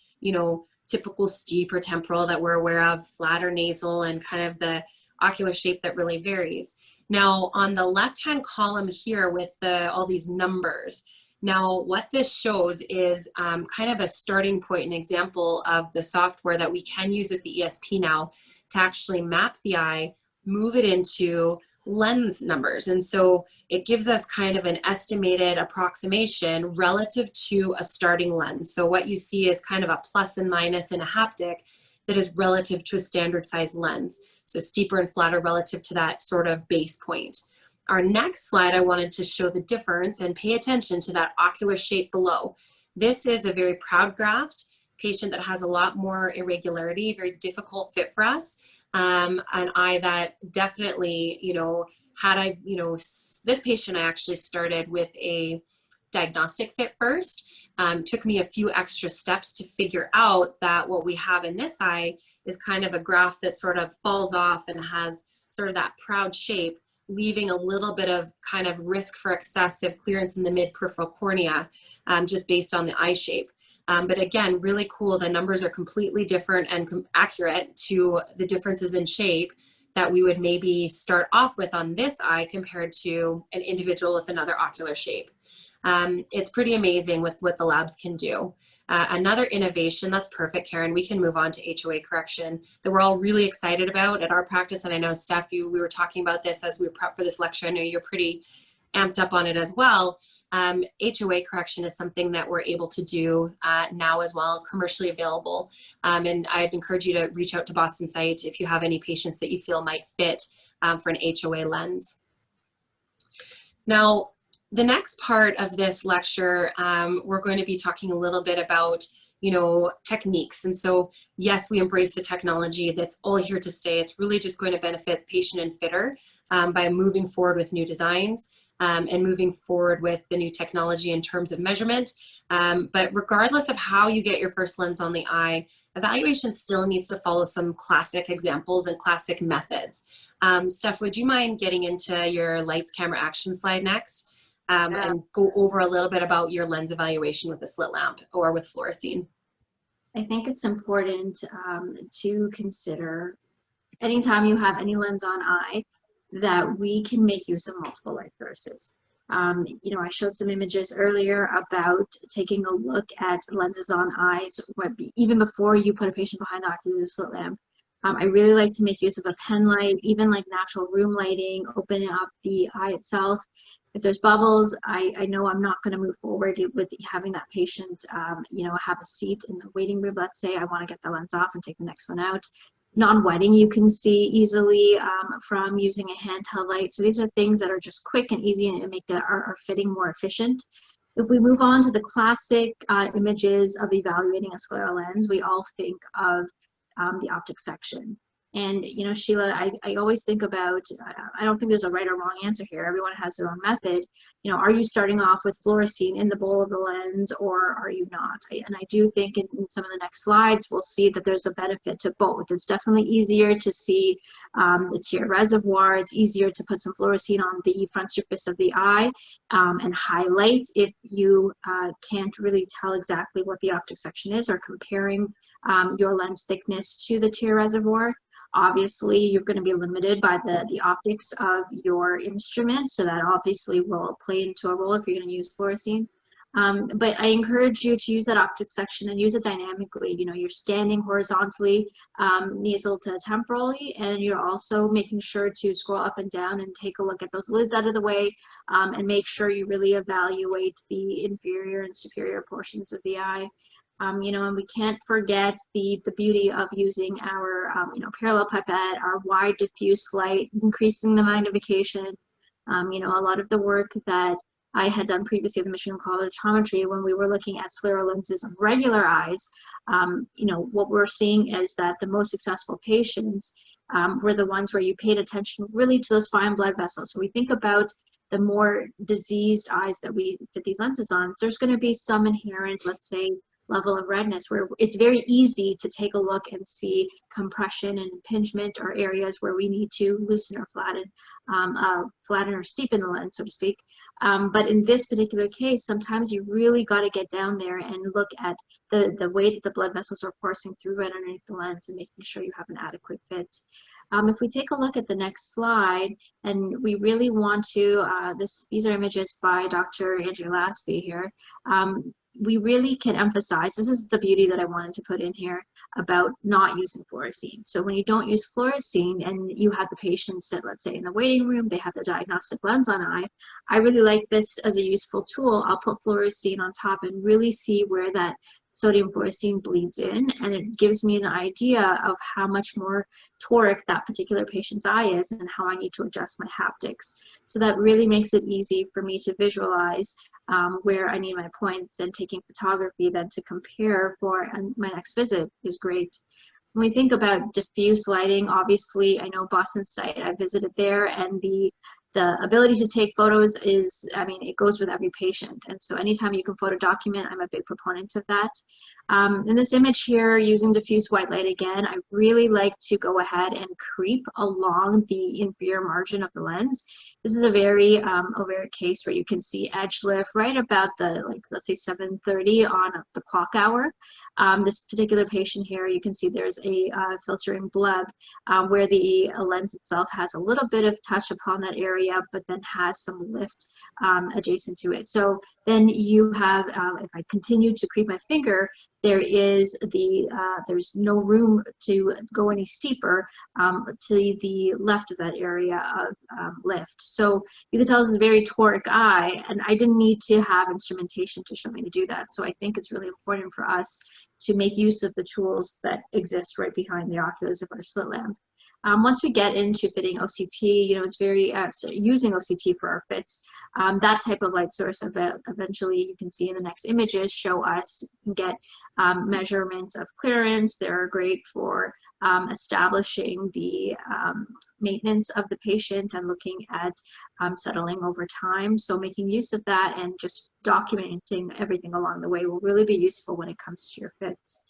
typical steep or temporal that we're aware of, flat or nasal, and kind of the ocular shape that really varies. Now on the left-hand column here with all these numbers, now what this shows is kind of a starting point, an example of the software that we can use with the ESP now to actually map the eye, move it into lens numbers. And so it gives us kind of an estimated approximation relative to a starting lens. So what you see is kind of a plus and minus in a haptic that is relative to a standard size lens. So steeper and flatter relative to that sort of base point. Our next slide, I wanted to show the difference and pay attention to that ocular shape below. This is a very proud graft patient that has a lot more irregularity, very difficult fit for us. An eye that definitely, this patient I actually started with a diagnostic fit first. Took me a few extra steps to figure out that what we have in this eye is kind of a graft that sort of falls off and has sort of that proud shape. leaving a little bit of kind of risk for excessive clearance in the mid-peripheral cornea, just based on the eye shape. But again, really cool. The numbers are completely different and accurate to the differences in shape that we would maybe start off with on this eye compared to an individual with another ocular shape. It's pretty amazing with what the labs can do. Another innovation, that's perfect, Karen, we can move on to HOA correction that we're all really excited about at our practice. And I know, Steph, we were talking about this as we prep for this lecture. I know you're pretty amped up on it as well. HOA correction is something that we're able to do now as well, commercially available. And I'd encourage you to reach out to BostonSight if you have any patients that you feel might fit for an HOA lens. Now, the next part of this lecture, we're going to be talking a little bit about, techniques. And so, yes, we embrace the technology that's all here to stay. It's really just going to benefit patient and fitter by moving forward with new designs. And moving forward with the new technology in terms of measurement. But regardless of how you get your first lens on the eye, evaluation still needs to follow some classic examples and classic methods. Steph, would you mind getting into your lights, camera, action slide next? And go over a little bit about your lens evaluation with a slit lamp or with fluorescein. I think it's important to consider anytime you have any lens on eye that we can make use of multiple light sources. I showed some images earlier about taking a look at lenses on eyes, even before you put a patient behind the ocular slit lamp. I really like to make use of a pen light, even like natural room lighting, opening up the eye itself. If there's bubbles, I know I'm not going to move forward with having that patient, have a seat in the waiting room. Let's say I want to get the lens off and take the next one out. Non-wetting you can see easily from using a handheld light. So these are things that are just quick and easy and make our fitting more efficient. If we move on to the classic images of evaluating a scleral lens, we all think of the optic section. And, Sheila, I always think about, I don't think there's a right or wrong answer here. Everyone has their own method. Are you starting off with fluorescein in the bowl of the lens or are you not? And I do think in some of the next slides, we'll see that there's a benefit to both. It's definitely easier to see the tear reservoir. It's easier to put some fluorescein on the front surface of the eye and highlight if you can't really tell exactly what the optic section is or comparing your lens thickness to the tear reservoir. Obviously, you're going to be limited by the optics of your instrument, so that obviously will play into a role if you're going to use fluorescein. But I encourage you to use that optic section and use it dynamically. You're standing horizontally, nasal to temporally, and you're also making sure to scroll up and down and take a look at those lids out of the way and make sure you really evaluate the inferior and superior portions of the eye. And we can't forget the beauty of using our, parallel pipette, our wide diffuse light, increasing the magnification. A lot of the work that I had done previously at the Michigan College of Optometry when we were looking at scleral lenses on regular eyes, what we're seeing is that the most successful patients were the ones where you paid attention really to those fine blood vessels. So we think about the more diseased eyes that we fit these lenses on, there's going to be some inherent, let's say, level of redness where it's very easy to take a look and see compression and impingement or areas where we need to loosen or flatten or steepen the lens, so to speak. But in this particular case, sometimes you really got to get down there and look at the way that the blood vessels are coursing through it underneath the lens and making sure you have an adequate fit. If we take a look at the next slide, and we really want to, these are images by Dr. Andrew Lasby here. We really can emphasize, this is the beauty that I wanted to put in here about not using fluorescein. So when you don't use fluorescein and you have the patient sit, let's say in the waiting room, they have the diagnostic lens on eye, I really like this as a useful tool. I'll put fluorescein on top and really see where that sodium fluorescein bleeds in, and it gives me an idea of how much more toric that particular patient's eye is and how I need to adjust my haptics. So that really makes it easy for me to visualize where I need my points, and taking photography then to compare for my next visit is great. When we think about diffuse lighting, obviously I know BostonSight, I visited there, and the the ability to take photos is, I mean, it goes with every patient. And so anytime you can photo document, I'm a big proponent of that. In this image here, using diffuse white light again, I really like to go ahead and creep along the inferior margin of the lens. This is a very overt case where you can see edge lift right about the, like, let's say 7:30 on the clock hour. This particular patient here, you can see there's a filtering bleb where the lens itself has a little bit of touch upon that area, but then has some lift adjacent to it. So then you have, if I continue to creep my finger, there is there's no room to go any steeper to the left of that area of lift. So you can tell this is a very toric eye, and I didn't need to have instrumentation to show me to do that. So I think it's really important for us to make use of the tools that exist right behind the oculars of our slit lamp. Once we get into fitting OCT, you know, it's very, so using OCT for our fits, that type of light source eventually you can see in the next images show us get measurements of clearance. They're great for establishing the maintenance of the patient and looking at settling over time. So making use of that and just documenting everything along the way will really be useful when it comes to your fits.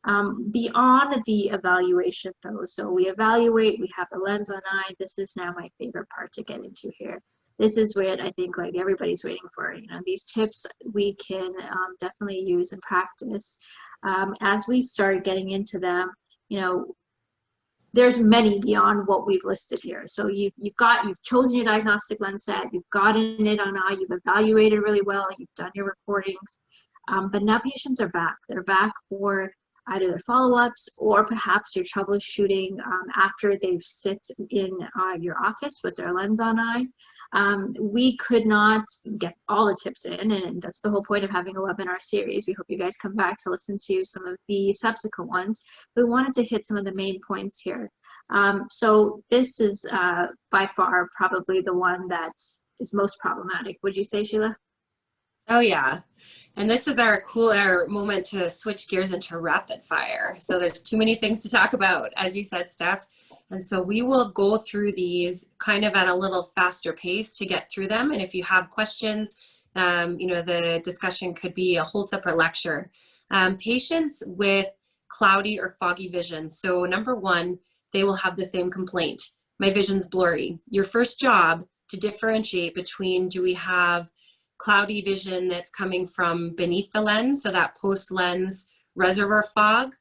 Beyond the evaluation though, so we evaluate, we have the lens on eye. This is now my favorite part to get into here. This is what I think like everybody's waiting for. You know, these tips we can definitely use in practice. As we start getting into them, you know, there's many beyond what we've listed here. So you've chosen your diagnostic lens set, you've gotten it on eye, you've evaluated really well, you've done your recordings, but now patients are back. They're back for either their follow-ups or perhaps your troubleshooting after they've sit in your office with their lens on eye. We could not get all the tips in, and that's the whole point of having a webinar series. We hope you guys come back to listen to some of the subsequent ones. We wanted to hit some of the main points here. So this is by far probably the one that is most problematic. Would you say, Sheila? Oh yeah. And this is our moment to switch gears into rapid fire. So there's too many things to talk about, as you said, Steph. And so we will go through these kind of at a little faster pace to get through them. And if you have questions, you know, the discussion could be a whole separate lecture. Patients with cloudy or foggy vision. So number one, they will have the same complaint. My vision's blurry. Your first job to differentiate between, do we have cloudy vision that's coming from beneath the lens, so that post-lens reservoir fog,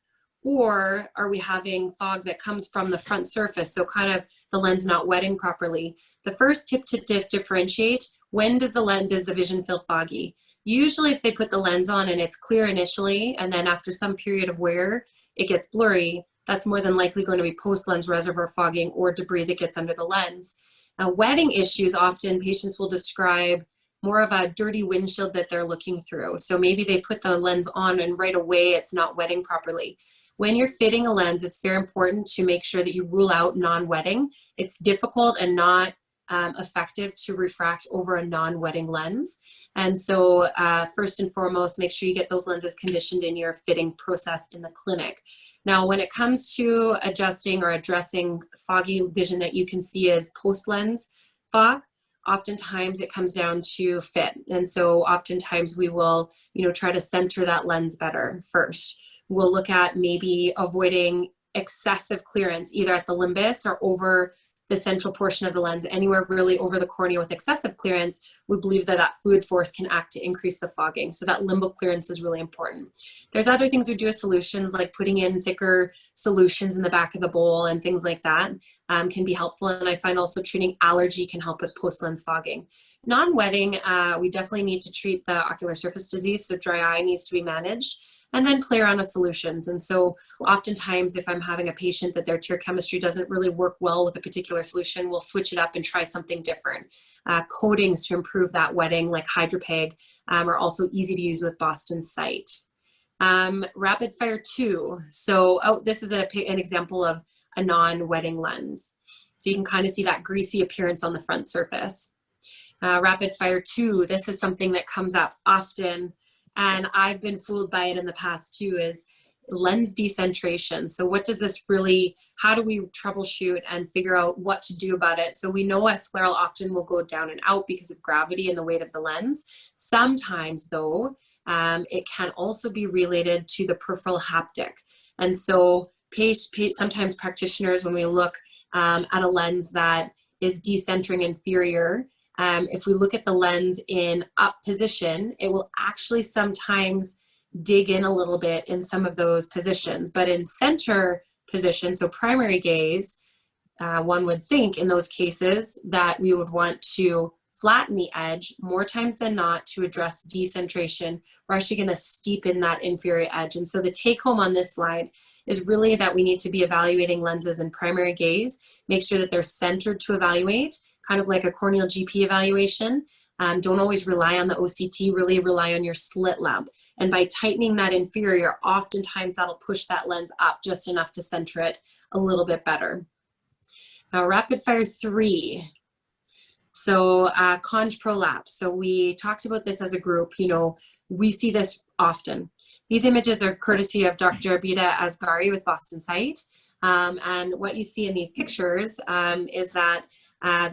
or are we having fog that comes from the front surface, so kind of the lens not wetting properly? The first tip to differentiate, when does the vision feel foggy? Usually if they put the lens on and it's clear initially, and then after some period of wear, it gets blurry, that's more than likely going to be post-lens reservoir fogging or debris that gets under the lens. Wetting issues, often patients will describe more of a dirty windshield that they're looking through. So maybe they put the lens on and right away it's not wetting properly. When you're fitting a lens, it's very important to make sure that you rule out non-wetting. It's difficult and not effective to refract over a non-wetting lens. And so first and foremost, make sure you get those lenses conditioned in your fitting process in the clinic. Now, when it comes to adjusting or addressing foggy vision that you can see as post-lens fog, oftentimes it comes down to fit. And so oftentimes we will, you know, try to center that lens better first. We'll look at maybe avoiding excessive clearance, either at the limbus or over the central portion of the lens. Anywhere really over the cornea with excessive clearance, we believe that that fluid force can act to increase the fogging. So that limbal clearance is really important. There's other things we do with solutions, like putting in thicker solutions in the back of the bowl and things like that can be helpful. And I find also treating allergy can help with post-lens fogging. Non-wetting, we definitely need to treat the ocular surface disease, so dry eye needs to be managed, and then play around with solutions. And so oftentimes if I'm having a patient that their tear chemistry doesn't really work well with a particular solution, we'll switch it up and try something different. Coatings to improve that wetting, like HydroPeg, are also easy to use with BostonSight. Rapid fire 2. So this is an example of a non-wetting lens. So you can kind of see that greasy appearance on the front surface. Rapid fire 2, this is something that comes up often, and I've been fooled by it in the past too, is lens decentration. So what does this really how do we troubleshoot and figure out what to do about it? So we know a scleral often will go down and out because of gravity and the weight of the lens. Sometimes though, it can also be related to the peripheral haptic. And so sometimes practitioners, when we look at a lens that is decentering inferior, if we look at the lens in up position, it will actually sometimes dig in a little bit in some of those positions. But in center position, so primary gaze, one would think in those cases that we would want to flatten the edge more times than not to address decentration. We're actually going to steepen that inferior edge. And so the take home on this slide is really that we need to be evaluating lenses in primary gaze, make sure that they're centered to evaluate, kind of like a corneal GP evaluation. Don't always rely on the OCT, really rely on your slit lamp. And by tightening that inferior, oftentimes that'll push that lens up just enough to center it a little bit better. Now, rapid fire 3. So conj prolapse. So we talked about this as a group. You know, we see this often. These images are courtesy of Dr. Abida Asghari with BostonSight. And what you see in these pictures is that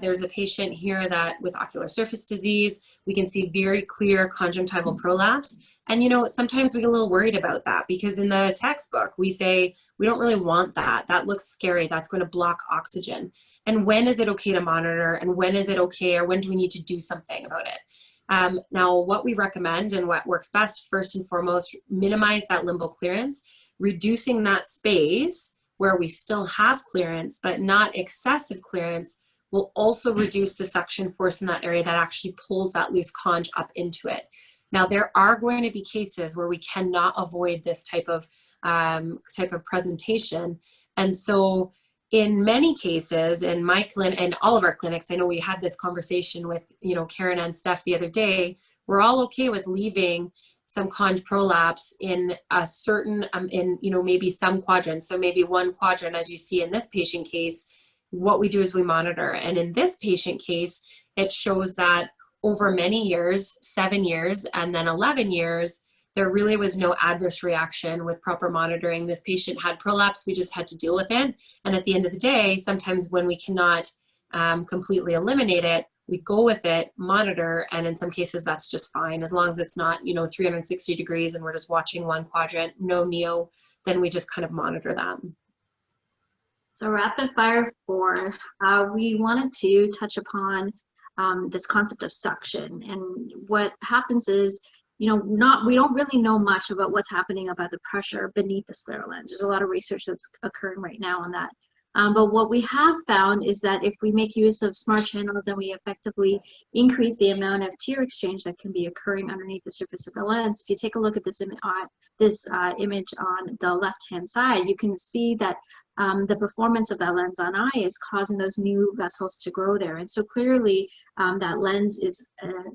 there's a patient here that with ocular surface disease, we can see very clear conjunctival prolapse. And, you know, sometimes we get a little worried about that because in the textbook, we say, we don't really want that. That looks scary. That's going to block oxygen. And when is it okay to monitor? And when is it okay? Or when do we need to do something about it? Now, what we recommend and what works best, first and foremost, minimize that limbal clearance, reducing that space where we still have clearance, but not excessive clearance, will also reduce the suction force in that area that actually pulls that loose conj up into it. Now, there are going to be cases where we cannot avoid this type of presentation. And so in many cases, in my clinic and all of our clinics, I know we had this conversation with, you know, Karen and Steph the other day, we're all okay with leaving some conj prolapse in a certain, in, you know, maybe some quadrants. So maybe one quadrant, as you see in this patient case, what we do is we monitor. And in this patient case, it shows that over many years, 7 years, and then 11 years, there really was no adverse reaction with proper monitoring. This patient had prolapse, we just had to deal with it. And at the end of the day, sometimes when we cannot completely eliminate it, we go with it, monitor, and in some cases that's just fine. As long as it's not, you know, 360 degrees and we're just watching one quadrant, no neo, then we just kind of monitor them. So rapid fire 4, we wanted to touch upon this concept of suction. And what happens is, you know, we don't really know much about what's happening about the pressure beneath the scleral lens. There's a lot of research that's occurring right now on that. But what we have found is that if we make use of smart channels and we effectively increase the amount of tear exchange that can be occurring underneath the surface of the lens, if you take a look at this image on the left-hand side, you can see that the performance of that lens on eye is causing those new vessels to grow there. And so clearly that lens is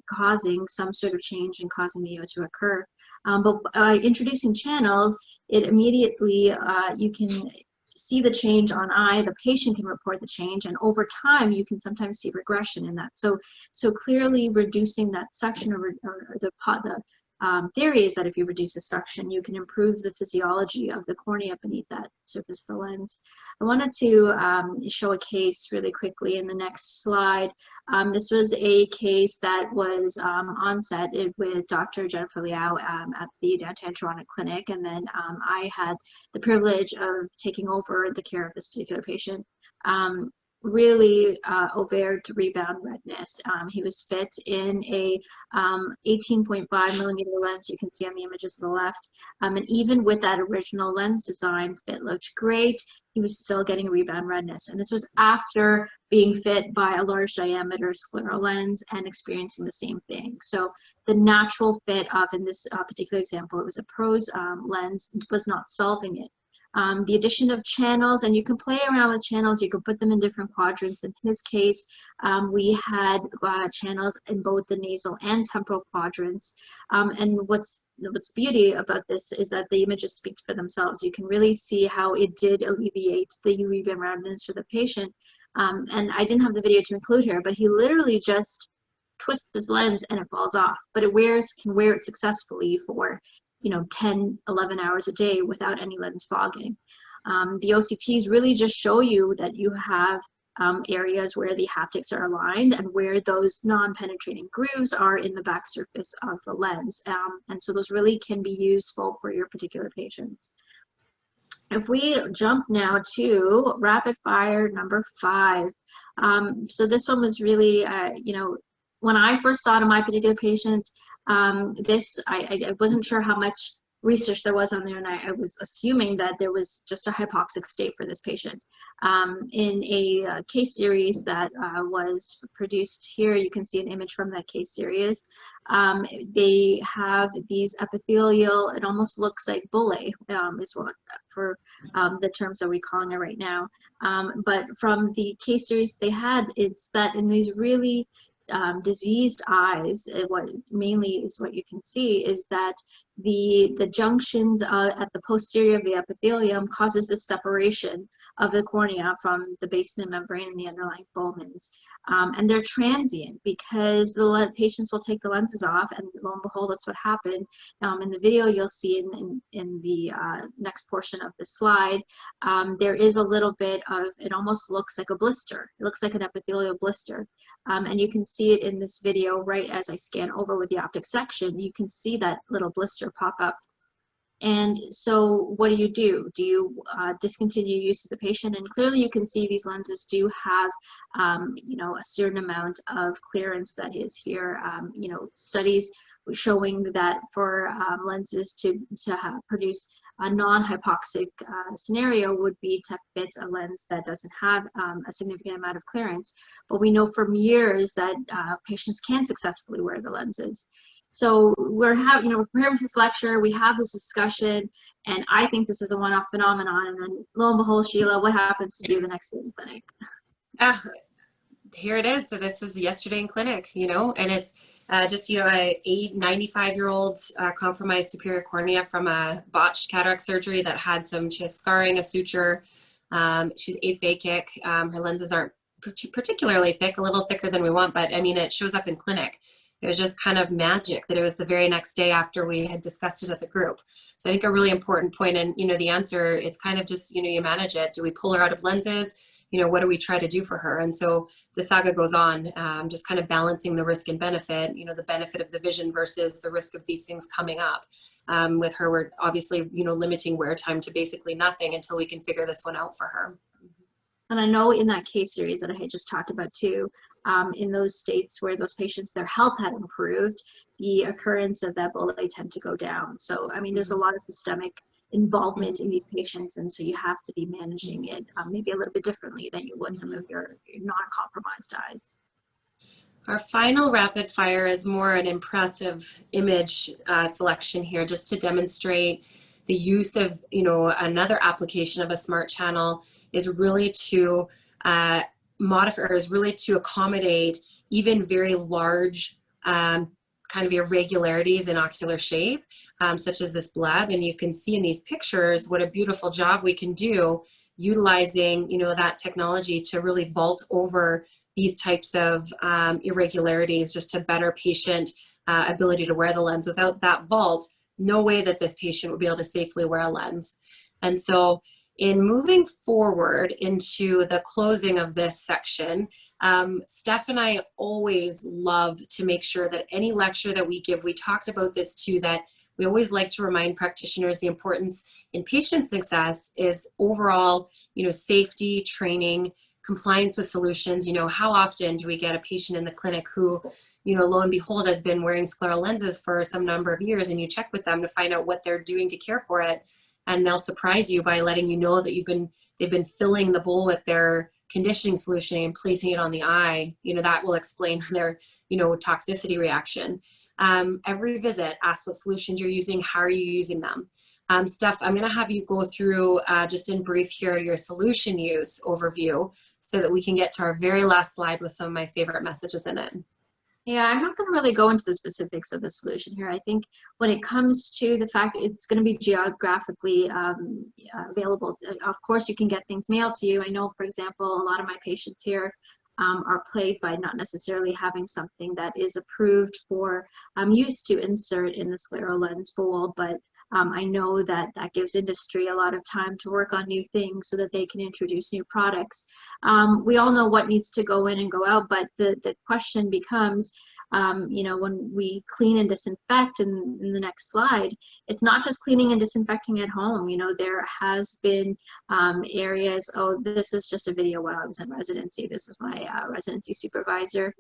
causing some sort of change and causing neo to occur. But introducing channels, it immediately, you can see the change on eye, the patient can report the change, and over time you can sometimes see regression in that. So clearly reducing that suction, or the theory is that if you reduce the suction, you can improve the physiology of the cornea beneath that surface of the lens. I wanted to show a case really quickly in the next slide. This was a case that was onset with Dr. Jennifer Liao at the downtown Toronto clinic, and then I had the privilege of taking over the care of this particular patient. Really overt rebound redness. He was fit in a 18.5 millimeter lens, you can see on the images to the left. And even with that original lens design, fit looked great. He was still getting rebound redness. And this was after being fit by a large diameter scleral lens and experiencing the same thing. So the natural fit of, in this particular example, it was a PROS lens, was not solving it. The addition of channels, and you can play around with channels, you can put them in different quadrants. In his case, we had channels in both the nasal and temporal quadrants. And what's beauty about this is that the images speak for themselves. You can really see how it did alleviate the UV redness for the patient. And I didn't have the video to include here, but he literally just twists his lens and it falls off. But it can wear it successfully for 10, 11 hours a day without any lens fogging. The OCTs really just show you that you have areas where the haptics are aligned and where those non-penetrating grooves are in the back surface of the lens. And so those really can be useful for your particular patients. If we jump now to rapid fire number 5. So this one was really, you know, when I first saw it in my particular patient, I wasn't sure how much research there was on there, and I was assuming that there was just a hypoxic state for this patient. In a case series that was produced here, you can see an image from that case series. They have these epithelial, it almost looks like bullae, is what for the terms that we're calling it right now. But from the case series they had, it's that in these really diseased eyes, what mainly is what you can see is that the junctions at the posterior of the epithelium causes this separation of the cornea from the basement membrane and the underlying fulmins. And they're transient because the patients will take the lenses off, and lo and behold, that's what happened. In the video you'll see in the next portion of the slide, there is a little bit of, it almost looks like a blister. It looks like an epithelial blister. And you can see it in this video right as I scan over with the optic section. You can see that little blister pop up. And so what do? Do you discontinue use of the patient? And clearly you can see these lenses do have, you know, a certain amount of clearance that is here. You know, studies showing that for lenses to produce a non-hypoxic scenario would be to fit a lens that doesn't have a significant amount of clearance. But we know from years that patients can successfully wear the lenses. So we're preparing for this lecture, we have this discussion, and I think this is a one-off phenomenon. And then lo and behold, Sheila, what happens to you the next day in clinic? Here it is. So this was yesterday in clinic, you know, and it's just, you know, a 95-year-old compromised superior cornea from a botched cataract surgery that had she has scarring, a suture. She's aphakic. Her lenses aren't particularly thick, a little thicker than we want, but I mean, it shows up in clinic. It was just kind of magic that it was the very next day after we had discussed it as a group. So I think a really important point, and, you know, the answer, it's kind of just, you know, you manage it. Do we pull her out of lenses? You know, what do we try to do for her? And so the saga goes on, just kind of balancing the risk and benefit, you know, the benefit of the vision versus the risk of these things coming up. With her, we're obviously, you know, limiting wear time to basically nothing until we can figure this one out for her. And I know in that case series that I had just talked about too, in those states where those patients, their health had improved, the occurrence of that bullae tend to go down. So, I mean, there's a lot of systemic involvement in these patients, and so you have to be managing it maybe a little bit differently than you would some of your non-compromised eyes. Our final rapid fire is more an impressive image selection here, just to demonstrate the use of, you know, another application of a smart channel is really to modify, or is really to accommodate even very large kind of irregularities in ocular shape, such as this bleb. And you can see in these pictures what a beautiful job we can do utilizing, you know, that technology to really vault over these types of irregularities, just to better patient ability to wear the lens. Without that vault, no way that this patient would be able to safely wear a lens. And so in moving forward into the closing of this section, Steph and I always love to make sure that any lecture that we give, we talked about this too, that we always like to remind practitioners the importance in patient success is overall, you know, safety, training, compliance with solutions. You know, how often do we get a patient in the clinic who, you know, lo and behold, has been wearing scleral lenses for some number of years, and you check with them to find out what they're doing to care for it. And they'll surprise you by letting you know that they've been filling the bowl with their conditioning solution and placing it on the eye. You know, that will explain their, you know, toxicity reaction. Every visit, ask what solutions you're using, how are you using them? Steph, I'm gonna have you go through just in brief here your solution use overview so that we can get to our very last slide with some of my favorite messages in it. Yeah, I'm not going to really go into the specifics of the solution here. I think when it comes to the fact it's going to be geographically available, of course you can get things mailed to you. I know, for example, a lot of my patients here are plagued by not necessarily having something that is approved for use to insert in the scleral lens bowl, but I know that that gives industry a lot of time to work on new things so that they can introduce new products. We all know what needs to go in and go out, but the question becomes, you know, when we clean and disinfect in the next slide, it's not just cleaning and disinfecting at home. You know, there has been areas, oh, this is just a video while I was in residency. This is my residency supervisor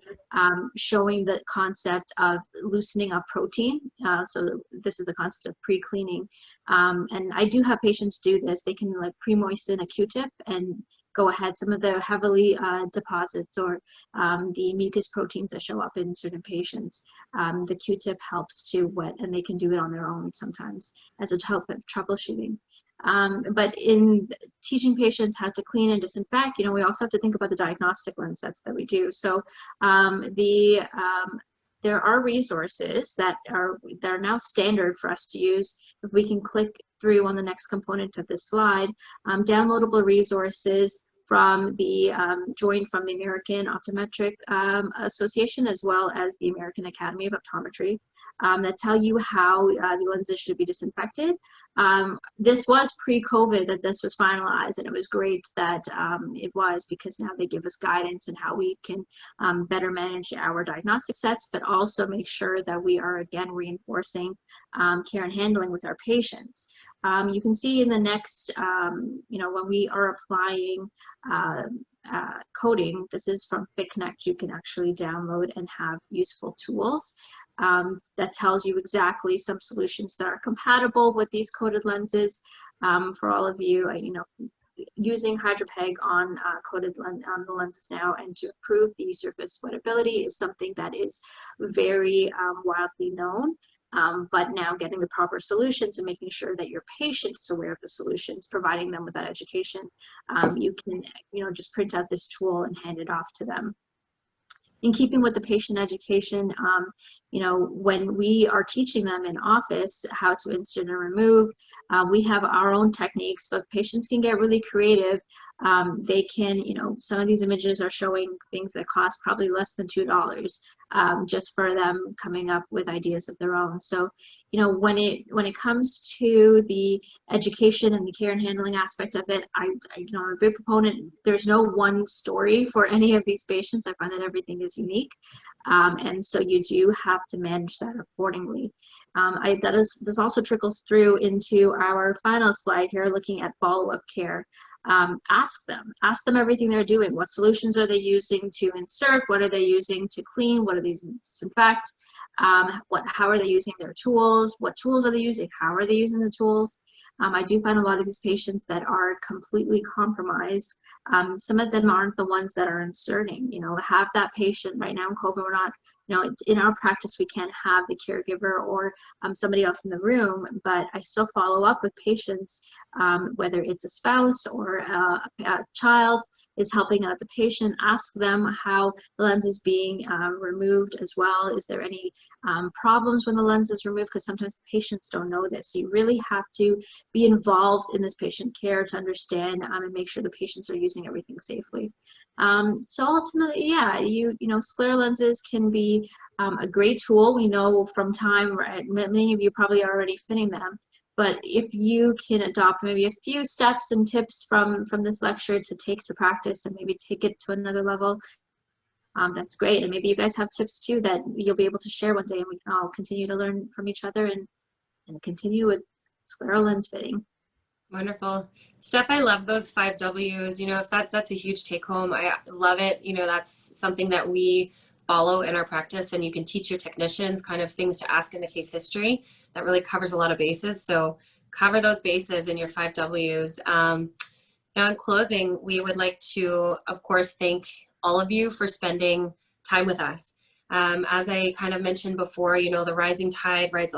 showing the concept of loosening up protein. So this is the concept of pre-cleaning. And I do have patients do this. They can like pre-moisten a Q-tip and go ahead. Some of the heavily deposits or the mucus proteins that show up in certain patients, the Q-tip helps to wet, and they can do it on their own sometimes as a help of troubleshooting. But in teaching patients how to clean and disinfect, you know, we also have to think about the diagnostic lens sets that we do. So there are resources that are now standard for us to use. If we can click through on the next component of this slide, downloadable resources from the joined from the American Optometric Association, as well as the American Academy of Optometry, that tell you how the lenses should be disinfected. This was pre-COVID that this was finalized, and it was great that it was, because now they give us guidance in how we can better manage our diagnostic sets, but also make sure that we are again reinforcing care and handling with our patients. You can see in the next, you know, when we are applying coding, this is from FitConnect, you can actually download and have useful tools that tells you exactly some solutions that are compatible with these coated lenses. For all of you, you know, using HydroPeg on on the lenses now and to improve the surface wettability is something that is very widely known. But now getting the proper solutions and making sure that your patient is aware of the solutions, providing them with that education, you can, you know, just print out this tool and hand it off to them. In keeping with the patient education, you know, when we are teaching them in office how to insert and remove, we have our own techniques, but patients can get really creative. They can, you know, some of these images are showing things that cost probably less than $2 just for them coming up with ideas of their own. So, you know, when it comes to the education and the care and handling aspect of it, you know, I'm a big proponent. There's no one story for any of these patients. I find that everything is unique, and so you do have to manage that accordingly. This also trickles through into our final slide here, looking at follow-up care. Ask them everything they're doing. What solutions are they using to insert? What are they using to clean? What are they using to disinfect? How are they using their tools? What tools are they using? How are they using the tools? I do find a lot of these patients that are completely compromised. Some of them aren't the ones that are inserting. You know, have that patient right now in COVID. We're not, you know, in our practice, we can't have the caregiver or somebody else in the room, but I still follow up with patients, whether it's a spouse or a child is helping out the patient. Ask them how the lens is being removed as well. Is there any problems when the lens is removed? Because sometimes patients don't know this. So you really have to be involved in this patient care to understand and make sure the patients are using everything safely. So ultimately, yeah, you know, scleral lenses can be a great tool. We know from time, right, many of you probably are already fitting them, but if you can adopt maybe a few steps and tips from this lecture to take to practice and maybe take it to another level, that's great. And maybe you guys have tips too that you'll be able to share one day, and we can all continue to learn from each other and continue with scleral lens fitting. Wonderful. Steph, I love those 5 W's. You know, if that's a huge take home, I love it. You know, that's something that we follow in our practice, and you can teach your technicians kind of things to ask in the case history. That really covers a lot of bases. So cover those bases in your 5 W's. Now in closing, we would like to, of course, thank all of you for spending time with us. As I kind of mentioned before, you know, the rising tide rises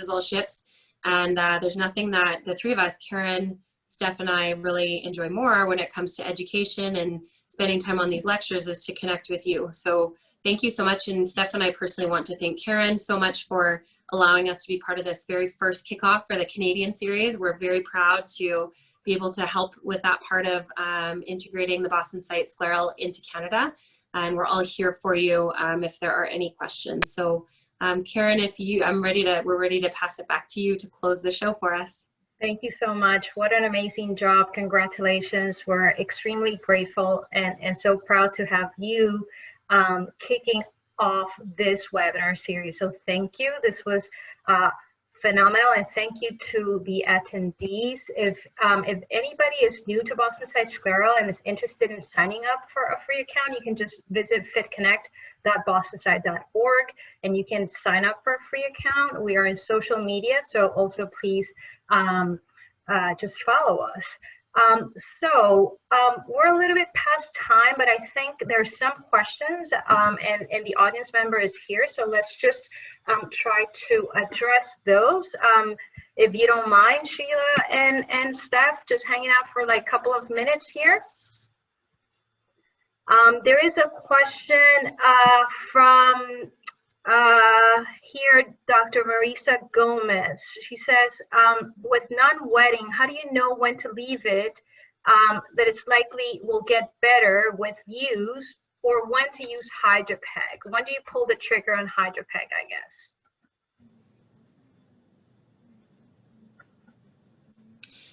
all ships. And there's nothing that the three of us, Karen, Steph, and I really enjoy more when it comes to education and spending time on these lectures is to connect with you. So thank you so much. And Steph and I personally want to thank Karen so much for allowing us to be part of this very first kickoff for the Canadian series. We're very proud to be able to help with that part of integrating the BostonSight SCLERAL into Canada. And we're all here for you if there are any questions. So Karen, we're ready to pass it back to you to close the show for us. Thank you so much. What an amazing job. Congratulations. We're extremely grateful and so proud to have you kicking off this webinar series. So thank you. This was phenomenal, and thank you to the attendees. If anybody is new to BostonSight SCLERAL and is interested in signing up for a free account, you can just visit fitconnect.bostonsight.org and you can sign up for a free account. We are in social media, so also please just follow us. We're a little bit past time, but I think there's some questions and the audience member is here. So let's just try to address those. If you don't mind, Sheila and Steph, just hanging out for like a couple of minutes here. There is a question from here, Dr. Marisa Gomez. She says, with non-wetting, how do you know when to leave it, that it's likely will get better with use, or when to use HydroPeg? When do you pull the trigger on HydroPeg, I guess?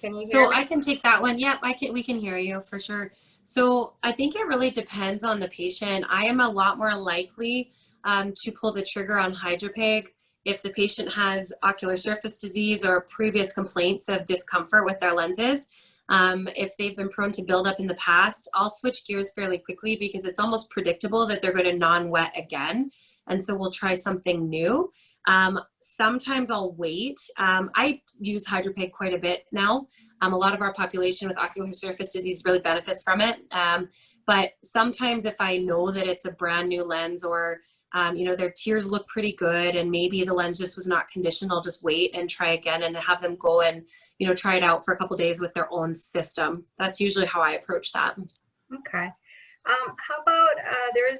Can you hear me? I can take that one. Yep, we can hear you for sure. So I think it really depends on the patient. I am a lot more likely to pull the trigger on HydroPeg if the patient has ocular surface disease or previous complaints of discomfort with their lenses. If they've been prone to buildup in the past, I'll switch gears fairly quickly because it's almost predictable that they're going to non-wet again. And so we'll try something new. Sometimes I'll wait. I use HydroPeg quite a bit now. A lot of our population with ocular surface disease really benefits from it. But sometimes if I know that it's a brand new lens or their tears look pretty good and maybe the lens just was not conditioned, I'll just wait and try again and have them go and, try it out for a couple days with their own system. That's usually how I approach that. Okay. How about, there is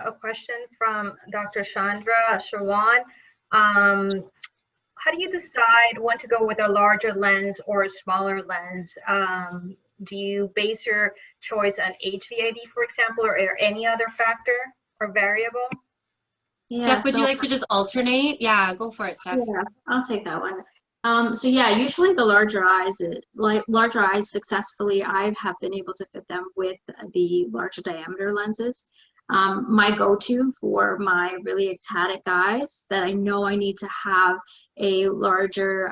a question from Dr. Chandra Shawan. How do you decide when to go with a larger lens or a smaller lens? Do you base your choice on HVID, for example, or any other factor or variable? Yeah, Steph, would you like to just alternate? Yeah, go for it, Steph. Yeah, I'll take that one. So yeah, usually the larger eyes successfully, I have been able to fit them with the larger diameter lenses. My go-to for my really ectatic eyes that I know I need to have a larger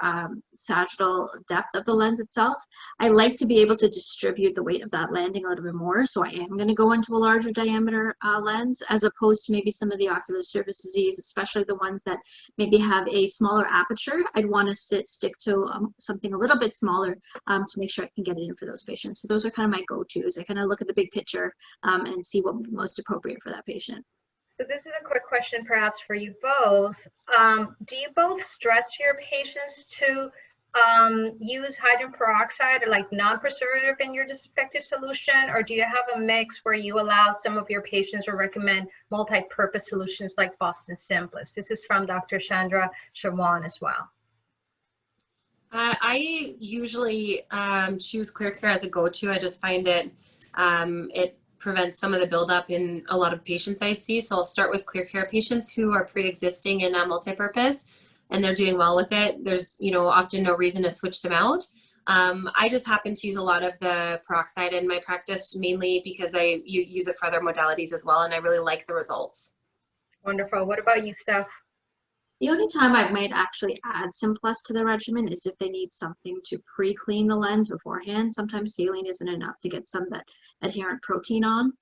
sagittal depth of the lens itself, I like to be able to distribute the weight of that landing a little bit more. So I am going to go into a larger diameter lens as opposed to maybe some of the ocular surface disease, especially the ones that maybe have a smaller aperture. I'd want to stick to something a little bit smaller to make sure I can get it in for those patients. So those are kind of my go-tos. I kind of look at the big picture and see what would be most appropriate for that patient. So this is a quick question perhaps for you both. Do you both stress your patients to use hydrogen peroxide or like non-preservative in your disinfectant solution, or do you have a mix where you allow some of your patients or recommend multi-purpose solutions like Boston Simplest? This is from Dr. Chandra Shawan as well. I usually choose ClearCare as a go-to. I just find it prevents some of the buildup in a lot of patients I see. So I'll start with ClearCare patients who are pre-existing in multi-purpose and they're doing well with it. There's often no reason to switch them out. I just happen to use a lot of the peroxide in my practice, mainly because I use it for other modalities as well, and I really like the results. Wonderful. What about you, Steph? The only time I might actually add Simplest to the regimen is if they need something to pre-clean the lens beforehand. Sometimes saline isn't enough to get some of that adherent protein on.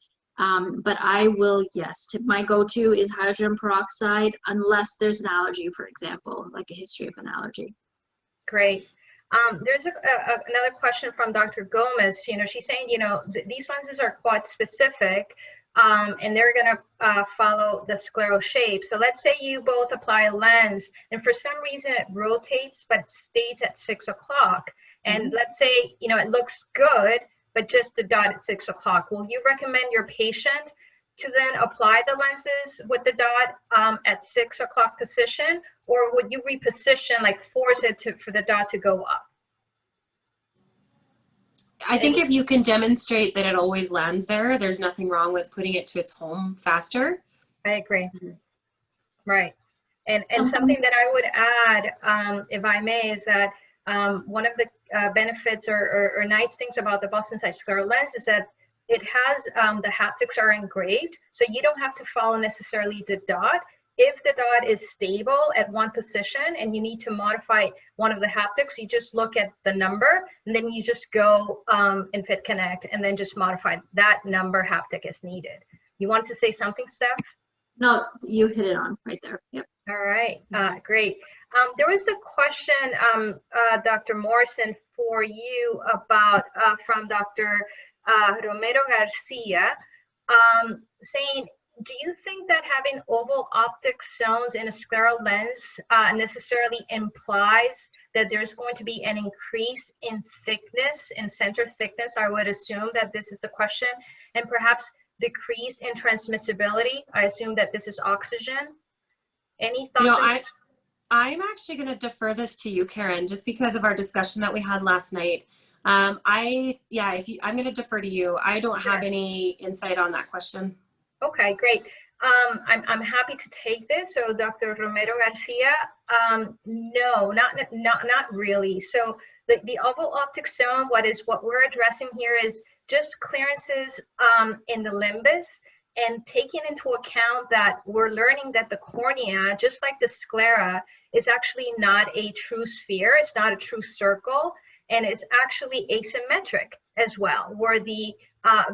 But I will, yes, my go-to is hydrogen peroxide unless there's an allergy, for example, like a history of an allergy. Great. There's another question from Dr. Gomez. She's saying, these lenses are quad specific. And they're going to follow the scleral shape. So let's say you both apply a lens and for some reason it rotates, but it stays at 6 o'clock. And let's say, it looks good, but just a dot at 6 o'clock. Will you recommend your patient to then apply the lenses with the dot at 6 o'clock position? Or would you reposition, like force it for the dot to go up? I think if you can demonstrate that it always lands there, there's nothing wrong with putting it to its home faster. I agree. Right. And Sometimes- something that I would add, if I may, is that one of the benefits or nice things about the BostonSight SCLERAL lens is that it has the haptics are engraved, so you don't have to follow necessarily the dot. If the dot is stable at one position and you need to modify one of the haptics, you just look at the number and then you just go in Fit Connect and then just modify that number haptic as needed. You want to say something, Steph? No, you hit it on right there. Yep. All right, great. There was a question, Dr. Morrison, for you about from Dr. Romero Garcia, saying, do you think that having oval optic zones in a scleral lens necessarily implies that there's going to be an increase in thickness, in center thickness? I would assume that this is the question, and perhaps decrease in transmissibility. I assume that this is oxygen. Any thoughts? You know, I'm actually going to defer this to you, Karen, just because of our discussion that we had last night. I'm going to defer to you. I don't have any insight on that question. Okay, great. I'm happy to take this. So Dr. Romero Garcia, no, not really. So the oval optic zone, what we're addressing here is just clearances in the limbus, and taking into account that we're learning that the cornea, just like the sclera, is actually not a true sphere. It's not a true circle, and it's actually asymmetric as well, where the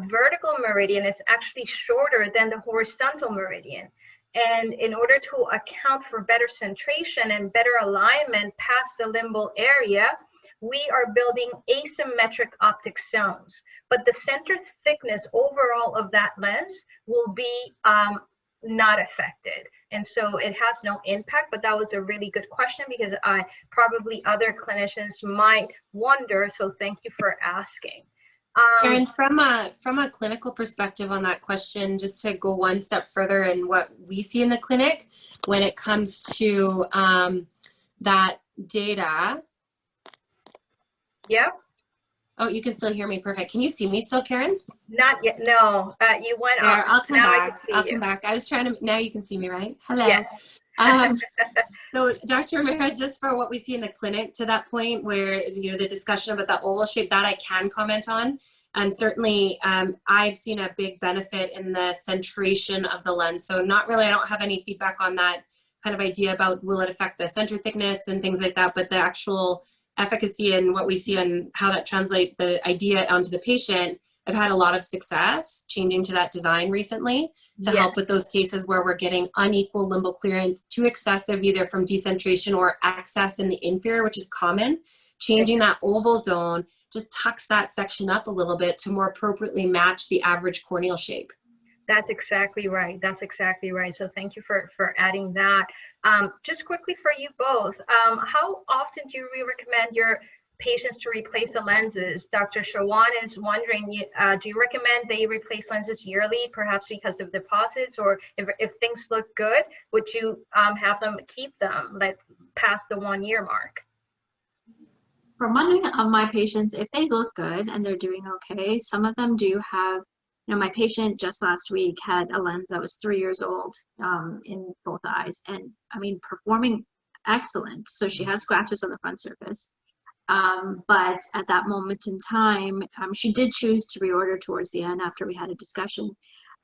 vertical meridian is actually shorter than the horizontal meridian. And in order to account for better centration and better alignment past the limbal area, we are building asymmetric optic zones. But the center thickness overall of that lens will be not affected. And so it has no impact, but that was a really good question because probably other clinicians might wonder, so thank you for asking. Karen, from a clinical perspective on that question, just to go one step further in what we see in the clinic when it comes to that data. Yep. Oh, you can still hear me. Perfect. Can you see me still, Karen? Not yet. No, you went there, off. I'll come now back. I'll come back. I was trying to, now you can see me, right? Hello. Yes. So Dr. Ramirez, just for what we see in the clinic to that point where, you know, the discussion about that oval shape, that I can comment on. And certainly I've seen a big benefit in the centration of the lens. So not really, I don't have any feedback on that kind of idea about will it affect the center thickness and things like that, but the actual efficacy and what we see and how that translates the idea onto the patient, I've had a lot of success changing to that design recently to help with those cases where we're getting unequal limbal clearance, too excessive either from decentration or excess in the inferior, which is common. Changing that oval zone just tucks that section up a little bit to more appropriately match the average corneal shape. That's exactly right. That's exactly right. So thank you for adding that. Just quickly for you both, how often do you recommend your patients to replace the lenses? Dr. Shawan is wondering, do you recommend they replace lenses yearly, perhaps because of deposits, or if things look good, would you have them keep them like past the 1 year mark? For many of my patients, if they look good and they're doing okay, some of them do have, you know, my patient just last week had a lens that was 3 years old in both eyes, and I mean, performing excellent. So she had scratches on the front surface. But at that moment in time, she did choose to reorder towards the end after we had a discussion,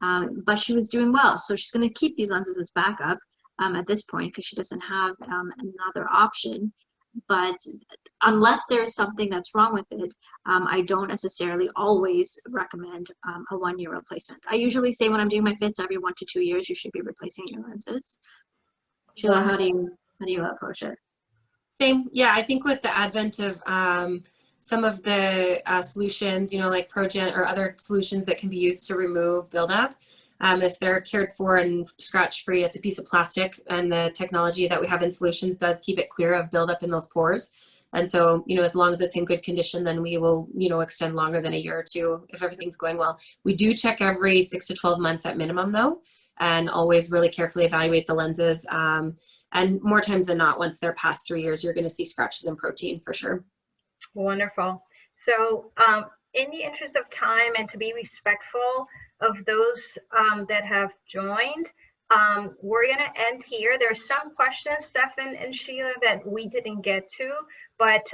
but she was doing well. So she's going to keep these lenses as backup at this point because she doesn't have another option. But unless there's something that's wrong with it, I don't necessarily always recommend a 1 year replacement. I usually say when I'm doing my fits, every 1 to 2 years, you should be replacing your lenses. Sheila, how do you approach it? Same. Yeah, I think with the advent of some of the solutions, you know, like ProGen or other solutions that can be used to remove buildup, if they're cared for and scratch free, it's a piece of plastic, and the technology that we have in solutions does keep it clear of buildup in those pores. And so, you know, as long as it's in good condition, then we will, you know, extend longer than a year or two if everything's going well. We do check every 6 to 12 months at minimum though, and always really carefully evaluate the lenses. And more times than not, once they're past 3 years, you're going to see scratches in protein for sure. Wonderful. So in the interest of time and to be respectful of those that have joined, We're going to end here. There's some questions, Stefan and Sheila, that we didn't get to, but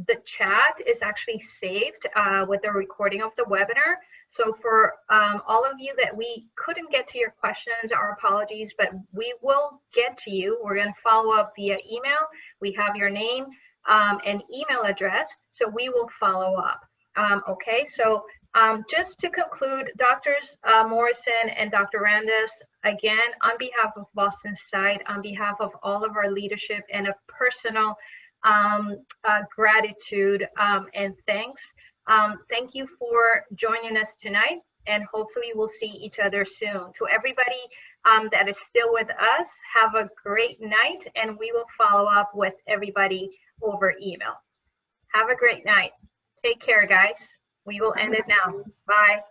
the chat is actually saved with the recording of the webinar. So for all of you that we couldn't get to your questions, our apologies, but we will get to you. We're going to follow up via email. We have your name and email address, so we will follow up. Okay, so just to conclude, Drs. Morrison and Dr. Ramdass, again, on behalf of BostonSight, on behalf of all of our leadership, and a personal gratitude and thanks. Thank you for joining us tonight, and hopefully we'll see each other soon. To everybody that is still with us, have a great night, and we will follow up with everybody over email. Have a great night. Take care, guys. We will end it now. Bye.